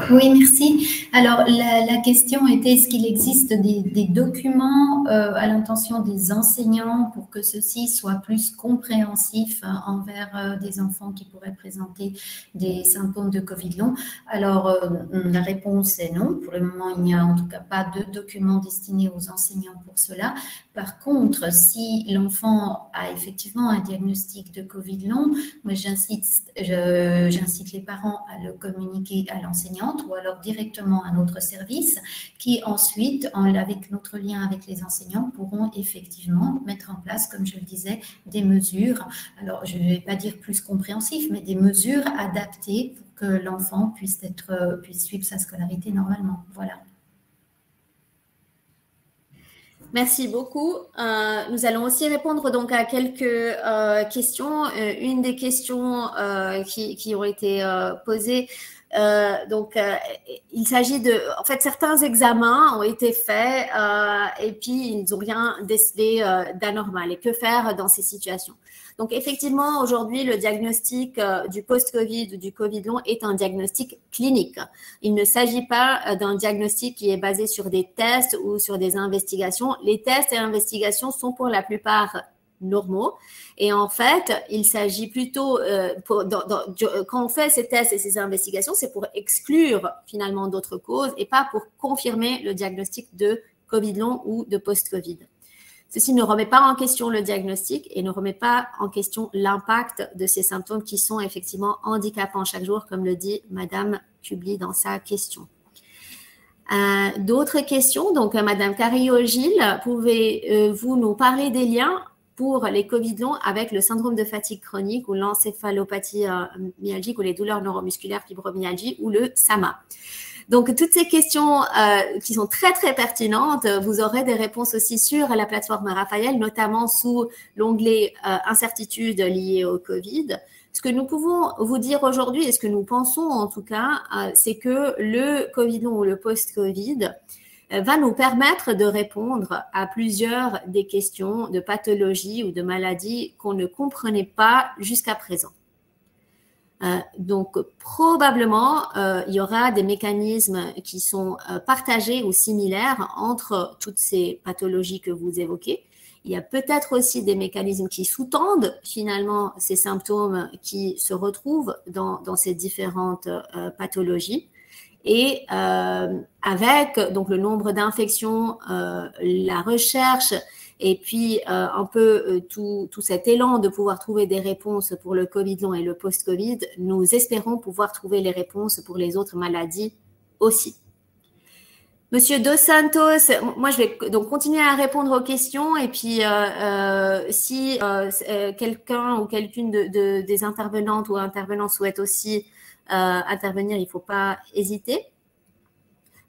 Oui, merci. Alors, la question était, est-ce qu'il existe des documents à l'intention des enseignants pour que ceux-ci soient plus compréhensifs envers des enfants qui pourraient présenter des symptômes de Covid long? Alors, la réponse est non. Pour le moment, il n'y a en tout cas pas de documents destinés aux enseignants pour cela. Par contre, si l'enfant a effectivement un diagnostic de Covid long, moi j'incite les parents à le communiquer à l'enseignante ou alors directement à notre service qui ensuite, avec notre lien avec les enseignants, pourront effectivement mettre en place, comme je le disais, des mesures, alors je ne vais pas dire plus compréhensives, mais des mesures adaptées pour que l'enfant puisse suivre sa scolarité normalement. Voilà. Merci beaucoup. Nous allons aussi répondre donc à quelques questions. Une des questions qui ont été posées il s'agit de… En fait, certains examens ont été faits et puis ils n'ont rien décelé d'anormal. Et que faire dans ces situations? Donc, effectivement, aujourd'hui, le diagnostic du post-Covid ou du Covid long est un diagnostic clinique. Il ne s'agit pas d'un diagnostic qui est basé sur des tests ou sur des investigations. Les tests et investigations sont pour la plupart normaux. Et en fait, il s'agit plutôt, quand on fait ces tests et ces investigations, c'est pour exclure finalement d'autres causes et pas pour confirmer le diagnostic de Covid long ou de post-Covid. Ceci ne remet pas en question le diagnostic et ne remet pas en question l'impact de ces symptômes qui sont effectivement handicapants chaque jour, comme le dit Madame Kubli dans sa question. D'autres questions? Donc, Madame Carillo-Gilles, pouvez-vous nous parler des liens pour les Covid longs avec le syndrome de fatigue chronique ou l'encéphalopathie myalgique ou les douleurs neuromusculaires, fibromyalgie ou le SAMA? Donc, toutes ces questions qui sont très, très pertinentes, vous aurez des réponses aussi sur la plateforme Raphaël, notamment sous l'onglet incertitudes liées au Covid. Ce que nous pouvons vous dire aujourd'hui et ce que nous pensons en tout cas, c'est que le Covid long ou le post-Covid va nous permettre de répondre à plusieurs des questions de pathologie ou de maladies qu'on ne comprenait pas jusqu'à présent. Donc, probablement, il y aura des mécanismes qui sont partagés ou similaires entre toutes ces pathologies que vous évoquez. Il y a peut-être aussi des mécanismes qui sous-tendent finalement ces symptômes qui se retrouvent dans ces différentes pathologies. Et avec donc le nombre d'infections, la recherche et puis un peu tout cet élan de pouvoir trouver des réponses pour le Covid long et le post-Covid, nous espérons pouvoir trouver les réponses pour les autres maladies aussi. Monsieur Dos Santos, moi je vais donc continuer à répondre aux questions et puis si quelqu'un ou quelqu'une des intervenantes ou intervenants souhaite aussi intervenir, il ne faut pas hésiter.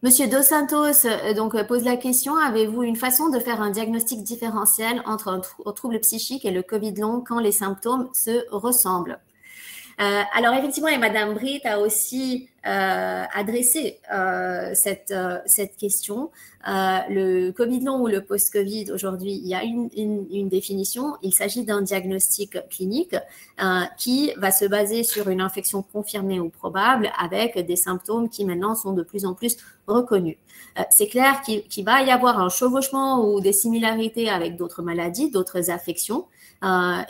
Monsieur Dos Santos donc pose la question, avez-vous une façon de faire un diagnostic différentiel entre un trouble psychique et le Covid long quand les symptômes se ressemblent? Alors effectivement, et Madame Britt a aussi adressé cette question. Le Covid long ou le post-Covid, aujourd'hui, il y a une définition. Il s'agit d'un diagnostic clinique qui va se baser sur une infection confirmée ou probable avec des symptômes qui maintenant sont de plus en plus reconnus. C'est clair qu'il va y avoir un chevauchement ou des similarités avec d'autres maladies, d'autres affections.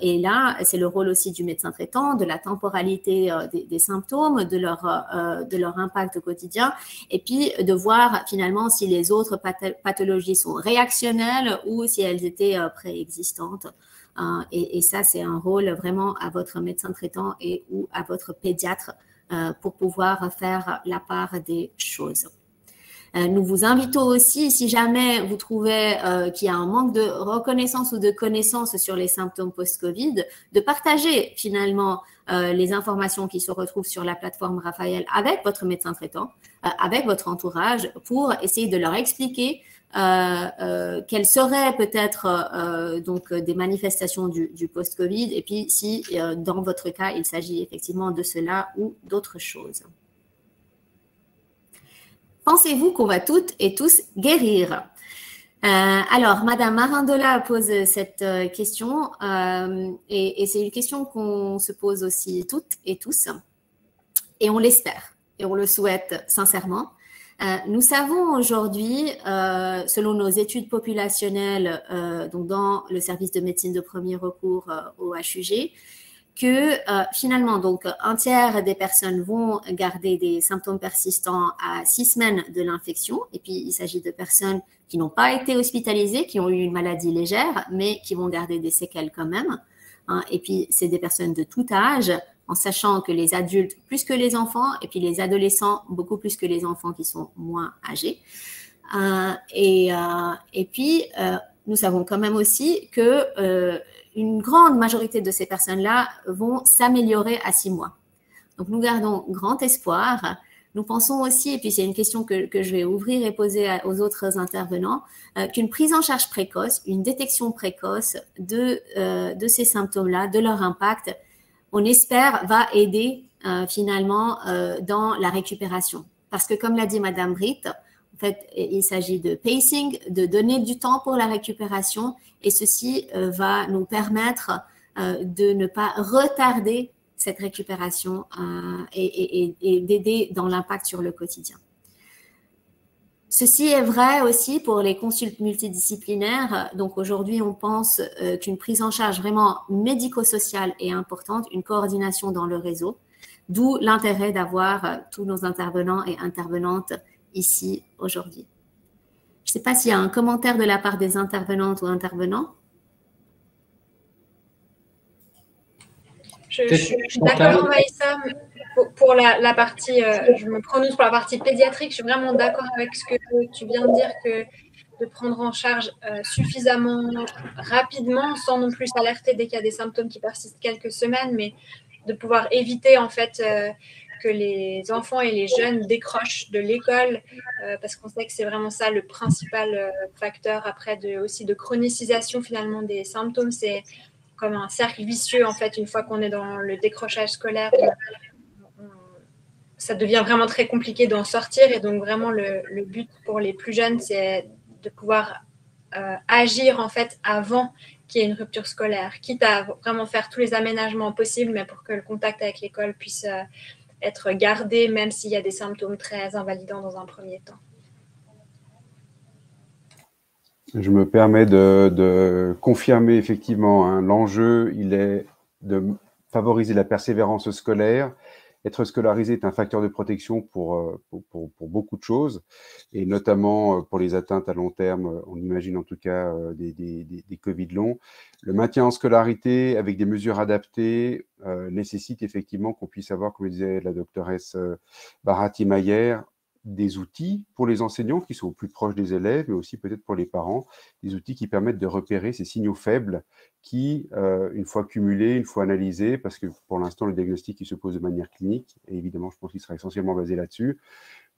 Et là, c'est le rôle aussi du médecin traitant, de la temporalité des symptômes, de leur impact au quotidien, et puis de voir finalement si les autres pathologies sont réactionnelles ou si elles étaient préexistantes. Et ça, c'est un rôle vraiment à votre médecin traitant et ou à votre pédiatre pour pouvoir faire la part des choses. Nous vous invitons aussi, si jamais vous trouvez qu'il y a un manque de reconnaissance ou de connaissance sur les symptômes post-Covid, de partager finalement les informations qui se retrouvent sur la plateforme Raphaël avec votre médecin traitant, avec votre entourage, pour essayer de leur expliquer quelles seraient peut-être donc des manifestations du post-Covid et puis si dans votre cas, il s'agit effectivement de cela ou d'autres choses. Pensez-vous qu'on va toutes et tous guérir? Alors, Madame Marindola pose cette question et c'est une question qu'on se pose aussi toutes et tous et on l'espère et on le souhaite sincèrement. Nous savons aujourd'hui, selon nos études populationnelles donc dans le service de médecine de premier recours au HUG, que finalement, donc, un tiers des personnes vont garder des symptômes persistants à 6 semaines de l'infection. Et puis, il s'agit de personnes qui n'ont pas été hospitalisées, qui ont eu une maladie légère, mais qui vont garder des séquelles quand même. Et puis, c'est des personnes de tout âge, en sachant que les adultes plus que les enfants, et puis les adolescents beaucoup plus que les enfants qui sont moins âgés. Et puis, nous savons quand même aussi que une grande majorité de ces personnes-là vont s'améliorer à 6 mois. Donc, nous gardons grand espoir. Nous pensons aussi, et puis c'est une question que je vais ouvrir et poser aux autres intervenants, qu'une prise en charge précoce, une détection précoce de ces symptômes-là, de leur impact, on espère va aider finalement dans la récupération. Parce que comme l'a dit Madame Britt, en fait, il s'agit de pacing, de donner du temps pour la récupération et ceci va nous permettre de ne pas retarder cette récupération et d'aider dans l'impact sur le quotidien. Ceci est vrai aussi pour les consultes multidisciplinaires. Donc aujourd'hui, on pense qu'une prise en charge vraiment médico-sociale est importante, une coordination dans le réseau, d'où l'intérêt d'avoir tous nos intervenants et intervenantes ici aujourd'hui. Je ne sais pas s'il y a un commentaire de la part des intervenantes ou intervenants. Je suis d'accord, Maïssa, pour la partie, je me prononce pour la partie pédiatrique, je suis vraiment d'accord avec ce que tu viens de dire, que de prendre en charge suffisamment rapidement, sans non plus alerter dès qu'il y a des symptômes qui persistent quelques semaines, mais de pouvoir éviter en fait que les enfants et les jeunes décrochent de l'école, parce qu'on sait que c'est vraiment ça le principal facteur après aussi de chronicisation finalement des symptômes. C'est comme un cercle vicieux en fait, une fois qu'on est dans le décrochage scolaire, ça devient vraiment très compliqué d'en sortir. Et donc vraiment le but pour les plus jeunes, c'est de pouvoir agir en fait avant qu'il y ait une rupture scolaire, quitte à vraiment faire tous les aménagements possibles, mais pour que le contact avec l'école puisse être gardé, même s'il y a des symptômes très invalidants dans un premier temps. Je me permets de confirmer effectivement, hein, l'enjeu, il est de favoriser la persévérance scolaire. Être scolarisé est un facteur de protection pour beaucoup de choses, et notamment pour les atteintes à long terme, on imagine en tout cas des Covid longs. Le maintien en scolarité avec des mesures adaptées nécessite effectivement qu'on puisse avoir, comme disait la doctoresse Bharati-Mayer, des outils pour les enseignants qui sont au plus proche des élèves, mais aussi peut-être pour les parents, des outils qui permettent de repérer ces signaux faibles qui, une fois cumulés, une fois analysés, parce que pour l'instant, le diagnostic il se pose de manière clinique, et évidemment, je pense qu'il sera essentiellement basé là-dessus,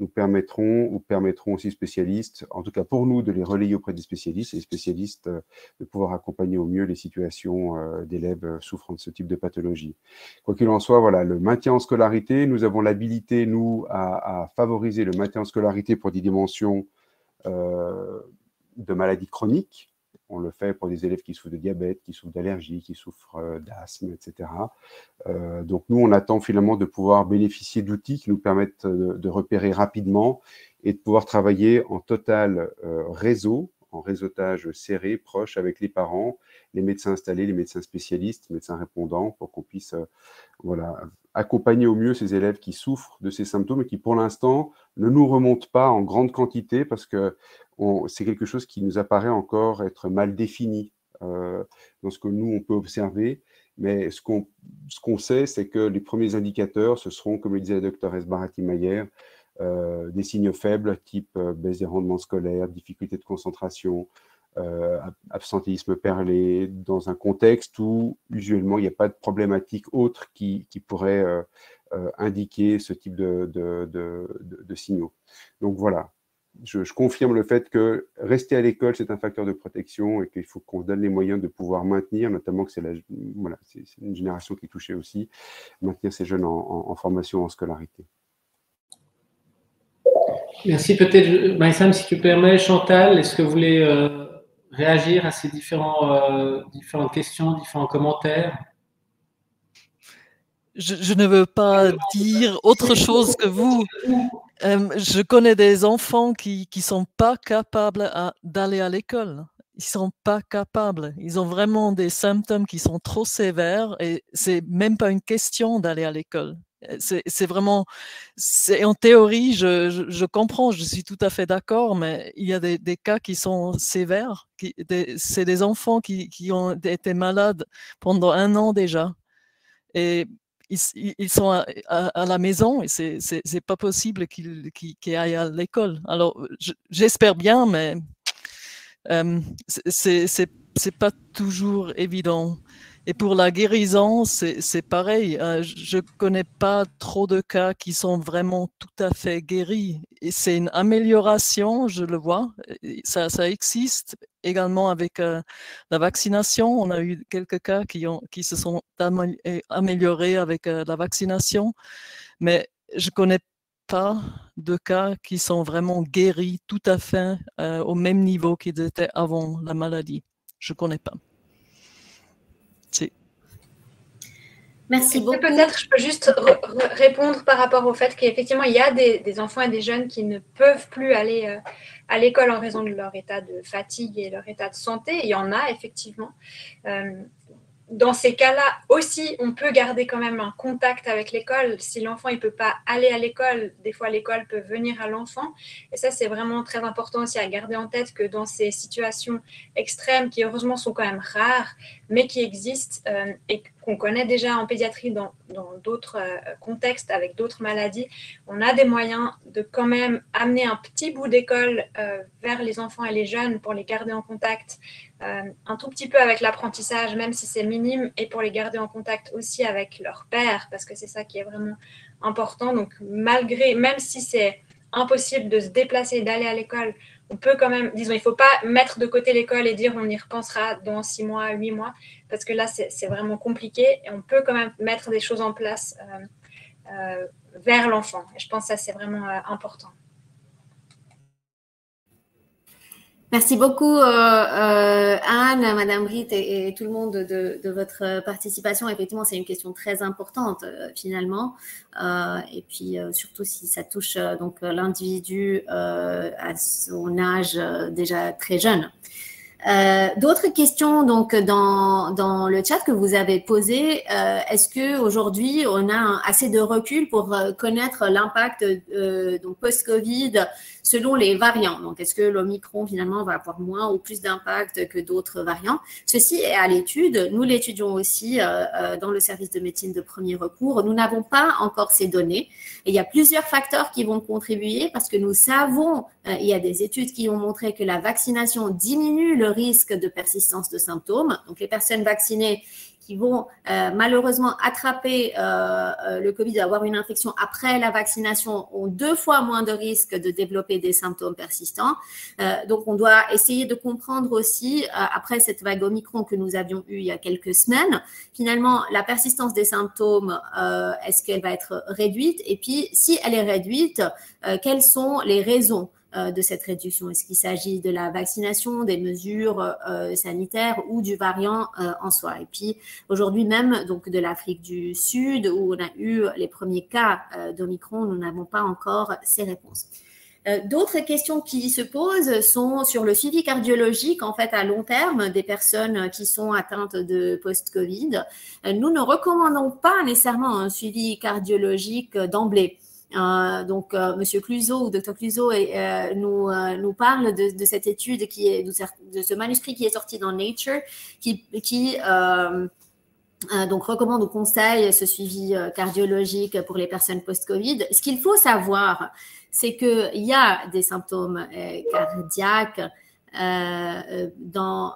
nous permettront aussi spécialistes, en tout cas pour nous, de les relayer auprès des spécialistes, et les spécialistes de pouvoir accompagner au mieux les situations d'élèves souffrant de ce type de pathologie. Quoi qu'il en soit, voilà, le maintien en scolarité, nous avons l'habilité, nous, à favoriser le maintien en scolarité pour des dimensions de maladies chroniques. On le fait pour des élèves qui souffrent de diabète, qui souffrent d'allergies, qui souffrent d'asthme, etc. Donc nous, on attend finalement de pouvoir bénéficier d'outils qui nous permettent de repérer rapidement et de pouvoir travailler en total réseau, en réseautage serré, proche avec les parents, les médecins installés, les médecins spécialistes, les médecins répondants, pour qu'on puisse voilà, accompagner au mieux ces élèves qui souffrent de ces symptômes et qui, pour l'instant, ne nous remontent pas en grande quantité parce que c'est quelque chose qui nous apparaît encore être mal défini dans ce que nous, on peut observer. Mais ce qu'on sait, c'est que les premiers indicateurs, ce seront, comme le disait la doctoresse Bharati-Mayer, des signes faibles, type baisse des rendements scolaires, difficultés de concentration, absentéisme perlé, dans un contexte où, usuellement, il n'y a pas de problématique autre qui pourrait indiquer ce type de signaux. Donc voilà. Je confirme le fait que rester à l'école, c'est un facteur de protection et qu'il faut qu'on se donne les moyens de pouvoir maintenir, notamment que c'est une génération qui est touchée aussi, maintenir ces jeunes en formation, en scolarité. Merci. Peut-être, Maïssa, si tu permets, Chantal, est-ce que vous voulez réagir à ces différentes questions, différents commentaires? Je ne veux pas dire autre chose que vous. Je connais des enfants qui ne sont pas capables d'aller à l'école. Ils ne sont pas capables. Ils ont vraiment des symptômes qui sont trop sévères et ce n'est même pas une question d'aller à l'école. C'est vraiment, en théorie, je comprends, je suis tout à fait d'accord, mais il y a des cas qui sont sévères. C'est des enfants qui ont été malades pendant 1 an déjà. Et ils sont à la maison et c'est pas possible qu'ils aillent à l'école. Alors, j'espère bien, mais c'est pas toujours évident. Et pour la guérison, c'est pareil. Je ne connais pas trop de cas qui sont vraiment tout à fait guéris. Et c'est une amélioration, je le vois. Ça existe également avec la vaccination. On a eu quelques cas qui se sont améliorés avec la vaccination. Mais je ne connais pas de cas qui sont vraiment guéris tout à fait au même niveau qu'ils étaient avant la maladie. Je ne connais pas. Merci beaucoup. Peut-être je peux juste répondre par rapport au fait qu'effectivement, il y a des enfants et des jeunes qui ne peuvent plus aller à l'école en raison de leur état de fatigue et leur état de santé. Il y en a effectivement. Dans ces cas-là aussi, on peut garder quand même un contact avec l'école. Si l'enfant ne peut pas aller à l'école, des fois l'école peut venir à l'enfant. Et ça, c'est vraiment très important aussi à garder en tête que dans ces situations extrêmes, qui heureusement sont quand même rares, mais qui existent et qu'on connaît déjà en pédiatrie dans d'autres contextes, avec d'autres maladies, on a des moyens de quand même amener un petit bout d'école vers les enfants et les jeunes pour les garder en contact un tout petit peu avec l'apprentissage, même si c'est minime, et pour les garder en contact aussi avec leur père, parce que c'est ça qui est vraiment important. Donc, même si c'est impossible de se déplacer et d'aller à l'école, on peut quand même, disons, il ne faut pas mettre de côté l'école et dire on y repensera dans 6 mois, 8 mois, parce que là, c'est vraiment compliqué, et on peut quand même mettre des choses en place vers l'enfant. Et je pense que ça, c'est vraiment important. Merci beaucoup Anne, Madame Britt et tout le monde de votre participation. Effectivement, c'est une question très importante finalement, et puis surtout si ça touche donc l'individu à son âge déjà très jeune. D'autres questions donc dans le chat que vous avez posé. Est-ce que aujourd'hui on a assez de recul pour connaître l'impact donc post-Covid selon les variants? Donc est-ce que l'Omicron finalement va avoir moins ou plus d'impact que d'autres variants? Ceci est à l'étude. Nous l'étudions aussi dans le service de médecine de premier recours. Nous n'avons pas encore ces données. Et il y a plusieurs facteurs qui vont contribuer parce que nous savons, il y a des études qui ont montré que la vaccination diminue le risque de persistance de symptômes. Donc, les personnes vaccinées qui vont malheureusement attraper le Covid, avoir une infection après la vaccination, ont 2 fois moins de risque de développer des symptômes persistants. Donc, on doit essayer de comprendre aussi, après cette vague Omicron que nous avions eue il y a quelques semaines, finalement, la persistance des symptômes, est-ce qu'elle va être réduite? Et puis, si elle est réduite, quelles sont les raisons de cette réduction? Est-ce qu'il s'agit de la vaccination, des mesures sanitaires ou du variant en soi? Et puis aujourd'hui même, donc de l'Afrique du Sud, où on a eu les premiers cas d'Omicron, nous n'avons pas encore ces réponses. D'autres questions qui se posent sont sur le suivi cardiologique en fait à long terme des personnes qui sont atteintes de post-Covid. Nous ne recommandons pas nécessairement un suivi cardiologique d'emblée. Donc, Monsieur Cluzot ou Dr Cluzot nous parle de cette étude qui est de ce manuscrit qui est sorti dans Nature, qui donc recommande ou conseille ce suivi cardiologique pour les personnes post-Covid. Ce qu'il faut savoir, c'est qu'il y a des symptômes cardiaques dans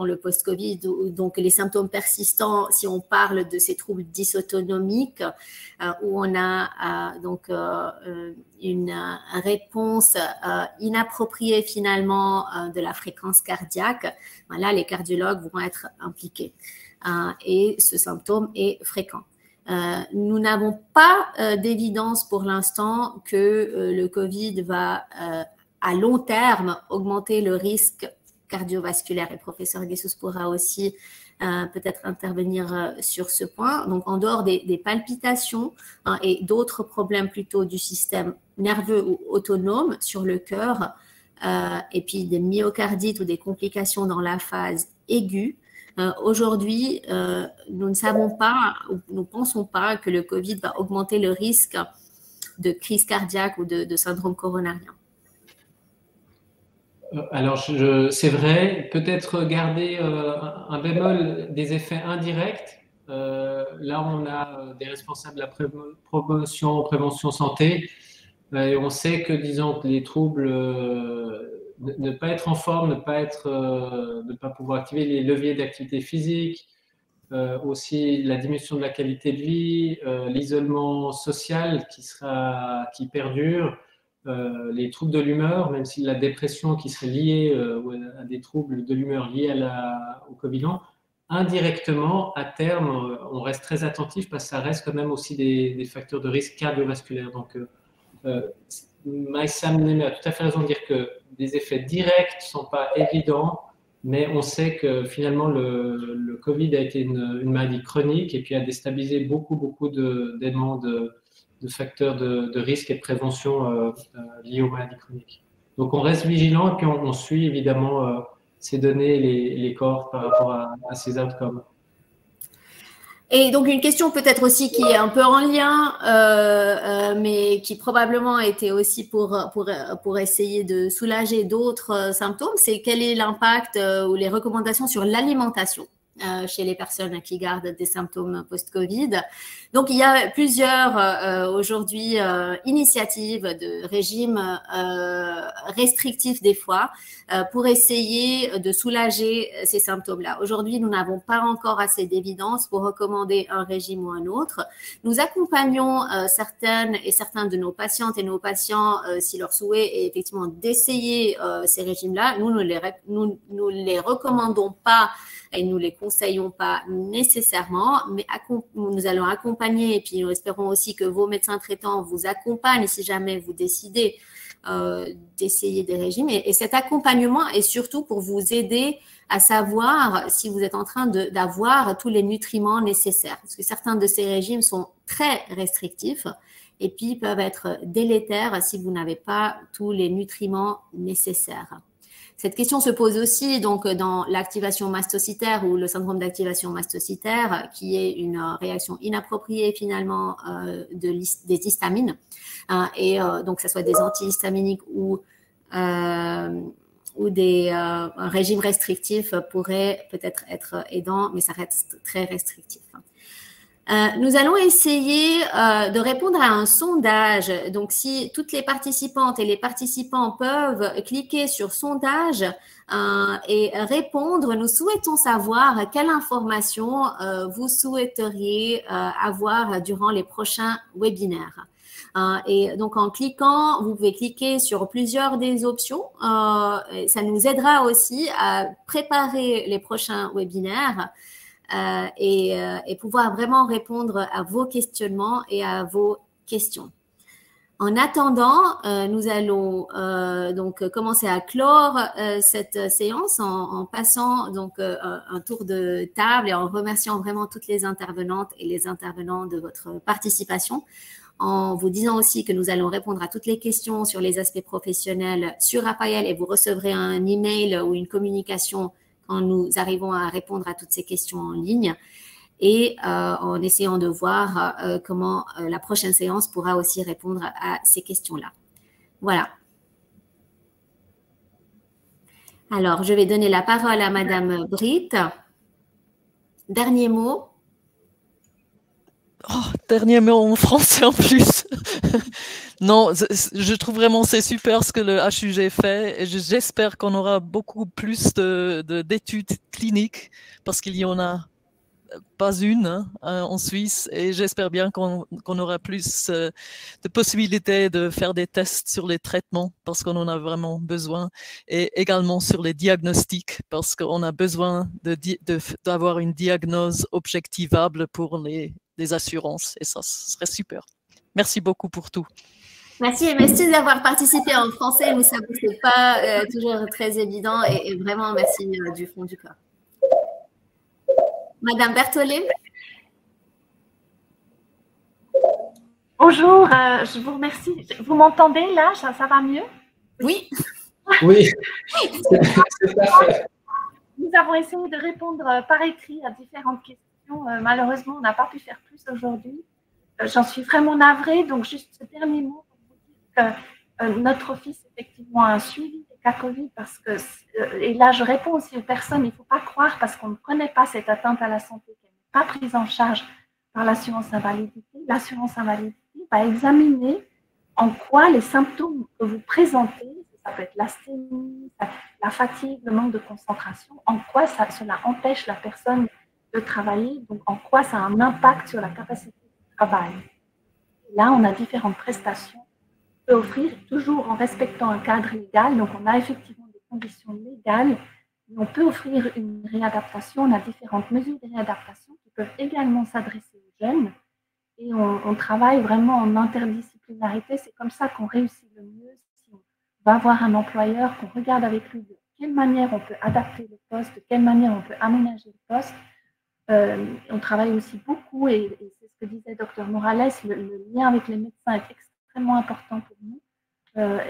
le post-Covid, donc les symptômes persistants, si on parle de ces troubles dysautonomiques, où on a donc une réponse inappropriée finalement de la fréquence cardiaque. Là, les cardiologues vont être impliqués et ce symptôme est fréquent. Nous n'avons pas d'évidence pour l'instant que le Covid va à long terme augmenter le risque cardiovasculaire. Et professeur Guessus pourra aussi peut-être intervenir sur ce point. Donc, en dehors des palpitations et d'autres problèmes plutôt du système nerveux ou autonome sur le cœur, et puis des myocardites ou des complications dans la phase aiguë, aujourd'hui, nous ne savons pas, nous ne pensons pas que le Covid va augmenter le risque de crise cardiaque ou de syndrome coronarien. Alors, c'est vrai, peut-être garder un bémol des effets indirects. Là, on a des responsables de la prévention santé. Et on sait que, disons, les troubles, ne pas être en forme, ne pas pouvoir activer les leviers d'activité physique, aussi la diminution de la qualité de vie, l'isolement social qui perdure, les troubles de l'humeur, même si la dépression qui serait liée à des troubles de l'humeur liés au Covid long, indirectement, à terme, on reste très attentif parce que ça reste quand même aussi des facteurs de risque cardiovasculaire. Donc, Maïssa Mneme a tout à fait raison de dire que des effets directs ne sont pas évidents, mais on sait que finalement le Covid a été une maladie chronique et puis a déstabilisé beaucoup d'éléments de facteurs de risque et de prévention liés aux maladies chroniques. Donc on reste vigilant et puis on suit évidemment ces données et les cohortes par rapport à ces outcomes. Et donc une question peut-être aussi qui est un peu en lien, mais qui probablement était aussi pour essayer de soulager d'autres symptômes, c'est quel est l'impact ou les recommandations sur l'alimentation chez les personnes qui gardent des symptômes post-Covid. Donc, il y a plusieurs aujourd'hui initiatives de régimes restrictifs des fois pour essayer de soulager ces symptômes-là. Aujourd'hui, nous n'avons pas encore assez d'évidence pour recommander un régime ou un autre. Nous accompagnons certaines et certains de nos patientes et nos patients si leur souhait est effectivement d'essayer ces régimes-là. Nous ne les recommandons pas et nous les conseillons pas nécessairement, mais nous allons accompagner et puis nous espérons aussi que vos médecins traitants vous accompagnent si jamais vous décidez d'essayer des régimes. Et cet accompagnement est surtout pour vous aider à savoir si vous êtes en train d'avoir tous les nutriments nécessaires. Parce que certains de ces régimes sont très restrictifs et puis peuvent être délétères si vous n'avez pas tous les nutriments nécessaires. Cette question se pose aussi donc dans l'activation mastocytaire ou le syndrome d'activation mastocytaire, qui est une réaction inappropriée finalement des histamines. Donc, que ce soit des antihistaminiques ou des régimes restrictifs pourraient peut-être être aidants, mais ça reste très restrictif. Nous allons essayer de répondre à un sondage. Donc, si toutes les participantes et les participants peuvent cliquer sur sondage et répondre, nous souhaitons savoir quelle information vous souhaiteriez avoir durant les prochains webinaires. Et donc, en cliquant, vous pouvez cliquer sur plusieurs des options. Ça nous aidera aussi à préparer les prochains webinaires. Et pouvoir vraiment répondre à vos questionnements et à vos questions. En attendant, nous allons donc commencer à clore cette séance en passant donc un tour de table et en remerciant vraiment toutes les intervenantes et les intervenants de votre participation, en vous disant aussi que nous allons répondre à toutes les questions sur les aspects professionnels sur Raphaël et vous recevrez un email ou une communication quand nous arrivons à répondre à toutes ces questions en ligne et en essayant de voir comment la prochaine séance pourra aussi répondre à ces questions-là. Voilà. Alors, je vais donner la parole à Madame Britt. Dernier mot. Oh, dernier mot en français en plus. Non, je trouve vraiment c'est super ce que le HUG fait et j'espère qu'on aura beaucoup plus d'études cliniques parce qu'il y en a pas une en Suisse et j'espère bien qu'on aura plus de possibilités de faire des tests sur les traitements parce qu'on en a vraiment besoin et également sur les diagnostics parce qu'on a besoin d'avoir une diagnose objectivable pour les assurances et ça serait super. Merci beaucoup pour tout. Merci d'avoir participé en français. Nous savons que ce n'est pas toujours très évident et vraiment merci du fond du cœur. Madame Berthollet. Bonjour, je vous remercie. Vous m'entendez là? Ça va mieux? Oui. Oui, c'est parfait. Nous avons essayé de répondre par écrit à différentes questions. Malheureusement, on n'a pas pu faire plus aujourd'hui. J'en suis vraiment navrée. Donc, juste ce dernier mot. Notre office, effectivement, a un suivi des cas Covid parce que, et là, je réponds aussi aux personnes, il ne faut pas croire parce qu'on ne connaît pas cette atteinte à la santé, qu'elle n'est pas prise en charge par l'assurance invalidité. L'assurance invalidité va examiner en quoi les symptômes que vous présentez, ça peut être l'asthénie, la fatigue, le manque de concentration, en quoi cela empêche la personne de travailler, donc en quoi ça a un impact sur la capacité de travail. Et là, on a différentes prestations qu'on peut offrir, toujours en respectant un cadre légal. Donc, on a effectivement des conditions légales, mais on peut offrir une réadaptation. On a différentes mesures de réadaptation qui peuvent également s'adresser aux jeunes. Et on travaille vraiment en interdisciplinarité. C'est comme ça qu'on réussit le mieux. Si on va avoir un employeur, qu'on regarde avec lui de quelle manière on peut adapter le poste, de quelle manière on peut aménager le poste. On travaille aussi beaucoup, et c'est ce que disait Dr Morales, le lien avec les médecins est extrêmement important pour nous,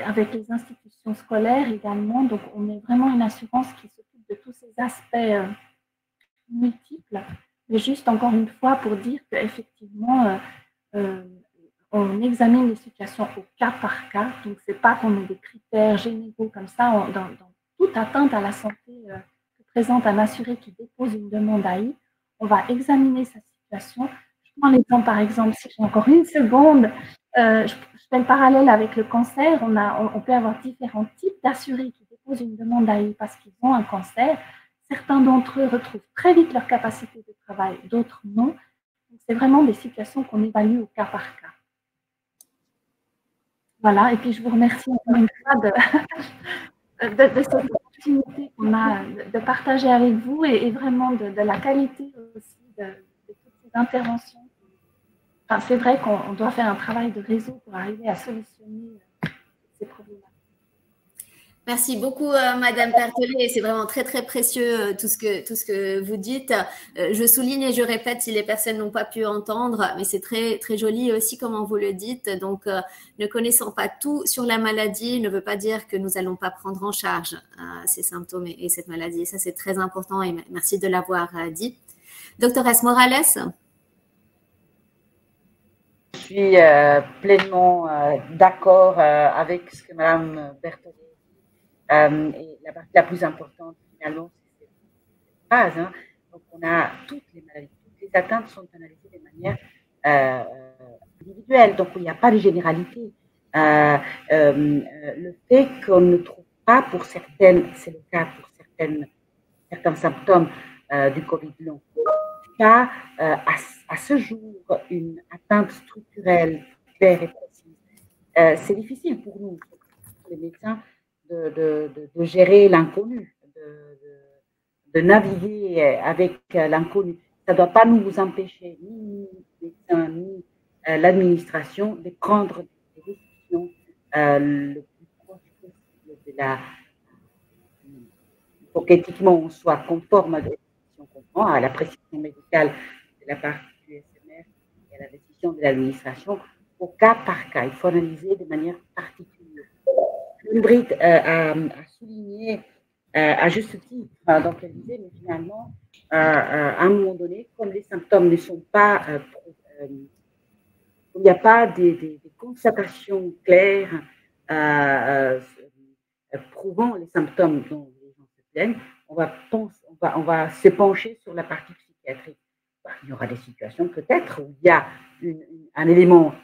avec les institutions scolaires également. Donc, on est vraiment une assurance qui s'occupe de tous ces aspects multiples. Mais juste encore une fois pour dire qu'effectivement, on examine les situations au cas par cas. Donc, ce n'est pas qu'on ait des critères généraux comme ça. Dans toute atteinte à la santé que présente un assuré qui dépose une demande AI, on va examiner sa situation. Je prends l'exemple, par exemple, si j'ai encore une seconde, je fais le parallèle avec le cancer. On peut avoir différents types d'assurés qui déposent une demande AI parce qu'ils ont un cancer. Certains d'entre eux retrouvent très vite leur capacité de travail, d'autres non. C'est vraiment des situations qu'on évalue au cas par cas. Voilà, et puis je vous remercie encore une fois de cette opportunité qu'on a de partager avec vous et vraiment de la qualité aussi de toutes ces interventions. Enfin, c'est vrai qu'on doit faire un travail de réseau pour arriver à solutionner ces problèmes. Merci beaucoup, Madame Pertollet. C'est vraiment très, très précieux tout ce que vous dites. Je souligne et je répète si les personnes n'ont pas pu entendre, mais c'est très, très joli aussi comment vous le dites. Donc, ne connaissant pas tout sur la maladie ne veut pas dire que nous n'allons pas prendre en charge ces symptômes et cette maladie. Et ça, c'est très important et merci de l'avoir dit. Doctoresse Morales? Je suis pleinement d'accord avec ce que Madame Pertollet. Et la partie la plus importante, finalement, c'est cette base. Hein. Donc, on a toutes les maladies, toutes les atteintes sont analysées de manière individuelle. Donc, il n'y a pas de généralité. Le fait qu'on ne trouve pas pour certaines, c'est le cas pour certains symptômes du Covid long, pas à ce jour une atteinte structurelle claire et précise. C'est difficile pour nous, les médecins, de gérer l'inconnu, de naviguer avec l'inconnu. Ça ne doit pas nous empêcher, ni les médecins, ni l'administration, de prendre des décisions le plus proche possible de la... Il faut qu'éthiquement on soit conforme à la décision qu'on prend, à la prescription médicale de la part du SMR et à la décision de l'administration, au cas par cas. Il faut analyser de manière particulière. Britt a souligné à juste titre, donc elle disait, mais finalement, à un moment donné, comme les symptômes ne sont pas, il n'y a pas des constatations claires prouvant les symptômes dont les gens se plaignent, on va se pencher sur la partie psychiatrique. Il y aura des situations peut-être où il y a un élément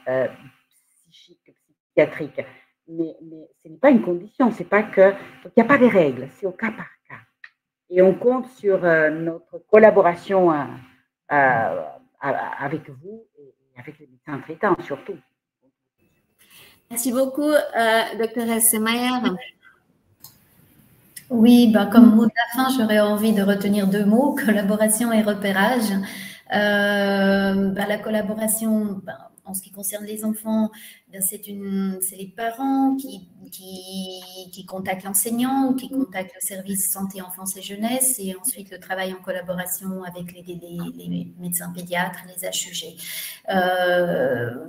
psychique, psychiatrique. Mais ce n'est pas une condition, c'est pas que. Donc, il n'y a pas de règles, c'est au cas par cas. Et on compte sur notre collaboration avec vous et avec les médecins traitants, surtout. Merci beaucoup, doctoresse Mayer. Oui, comme mot de la fin, j'aurais envie de retenir 2 mots, collaboration et repérage. La collaboration, en ce qui concerne les enfants, c'est les parents qui contactent l'enseignant, qui contactent le service santé, enfance et jeunesse, et ensuite le travail en collaboration avec les médecins pédiatres, les HUG.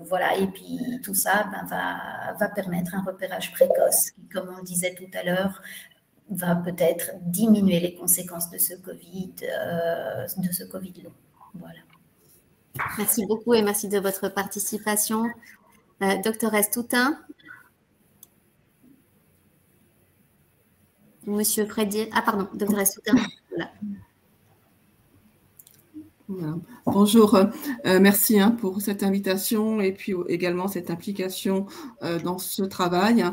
Voilà, et puis tout ça va permettre un repérage précoce qui, comme on le disait tout à l'heure, va peut-être diminuer les conséquences de ce Covid long. Voilà. Merci beaucoup et merci de votre participation. Doctoresse Toutain. Monsieur Freddy. Ah, pardon, doctoresse Toutain. Voilà. Voilà. Bonjour, merci pour cette invitation et puis également cette implication dans ce travail.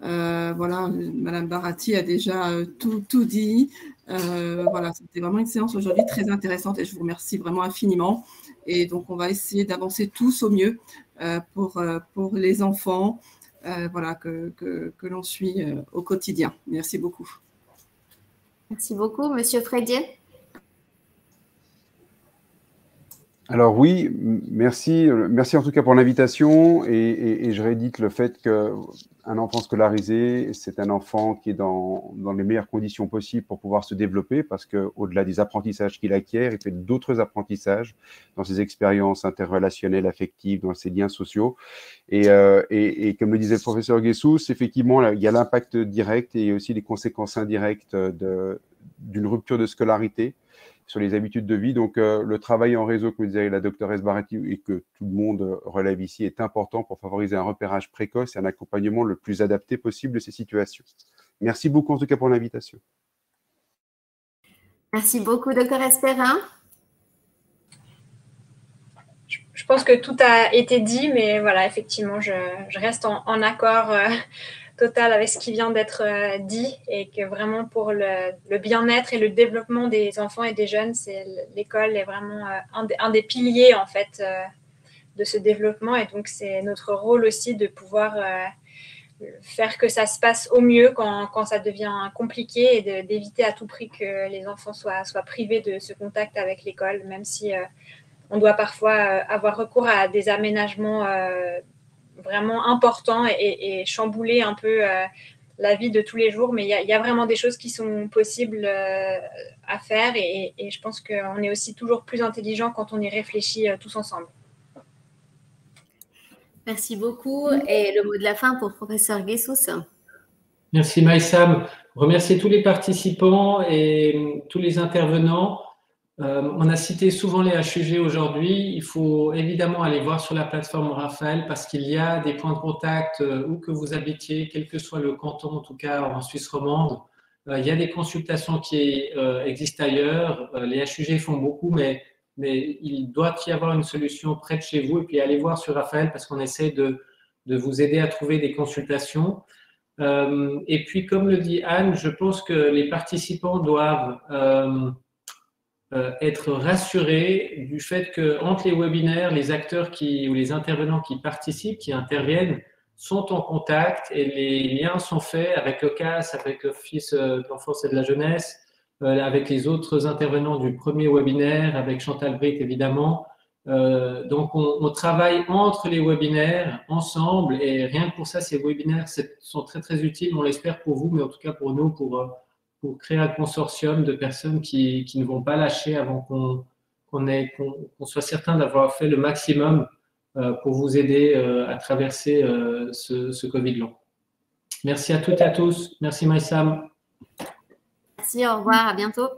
Voilà, Madame Baratti a déjà tout dit. Voilà, c'était vraiment une séance aujourd'hui très intéressante et je vous remercie vraiment infiniment. Et donc, on va essayer d'avancer tous au mieux pour les enfants voilà, que l'on suit au quotidien. Merci beaucoup. Merci beaucoup. Monsieur Frédier. Alors oui, merci en tout cas pour l'invitation et je réédite le fait qu'un enfant scolarisé, c'est un enfant qui est dans les meilleures conditions possibles pour pouvoir se développer parce qu'au-delà des apprentissages qu'il acquiert, il fait d'autres apprentissages dans ses expériences interrelationnelles, affectives, dans ses liens sociaux. Et comme le disait le professeur Guessous, effectivement, il y a l'impact direct et aussi les conséquences indirectes d'une rupture de scolarité sur les habitudes de vie. Donc, le travail en réseau, comme disait la docteuresse Barati, et que tout le monde relève ici, est important pour favoriser un repérage précoce et un accompagnement le plus adapté possible de ces situations. Merci beaucoup, en tout cas, pour l'invitation. Merci beaucoup, docteur Espérin. Je pense que tout a été dit, mais voilà, effectivement, je reste en accord total avec ce qui vient d'être dit et que vraiment pour le bien-être et le développement des enfants et des jeunes, l'école est vraiment un des piliers en fait de ce développement et donc c'est notre rôle aussi de pouvoir faire que ça se passe au mieux quand ça devient compliqué et d'éviter à tout prix que les enfants soient privés de ce contact avec l'école, même si on doit parfois avoir recours à des aménagements vraiment important et chambouler un peu la vie de tous les jours. Mais il y a vraiment des choses qui sont possibles à faire et je pense qu'on est aussi toujours plus intelligent quand on y réfléchit tous ensemble. Merci beaucoup. Et le mot de la fin pour le professeur Guessous. Merci Maïsam. Remercier tous les participants et tous les intervenants. On a cité souvent les HUG aujourd'hui. Il faut évidemment aller voir sur la plateforme Raphaël parce qu'il y a des points de contact où que vous habitiez, quel que soit le canton, en tout cas en Suisse romande. Il y a des consultations qui existent ailleurs. Les HUG font beaucoup, mais il doit y avoir une solution près de chez vous. Et puis allez voir sur Raphaël parce qu'on essaie de vous aider à trouver des consultations. Et puis, comme le dit Anne, je pense que les participants doivent être rassurés du fait qu'entre les webinaires, les acteurs ou les intervenants qui participent, qui interviennent, sont en contact et les liens sont faits avec le CAS, avec l'Office de l'enfance et de la jeunesse, avec les autres intervenants du premier webinaire, avec Chantal Britt évidemment. Donc, on travaille entre les webinaires, ensemble, et rien que pour ça, ces webinaires sont très, très utiles, on l'espère pour vous, mais en tout cas pour nous, pour créer un consortium de personnes qui ne vont pas lâcher avant qu'on soit certain d'avoir fait le maximum pour vous aider à traverser ce Covid long. Merci à toutes et à tous. Merci Maïsam. Merci, au revoir, à bientôt.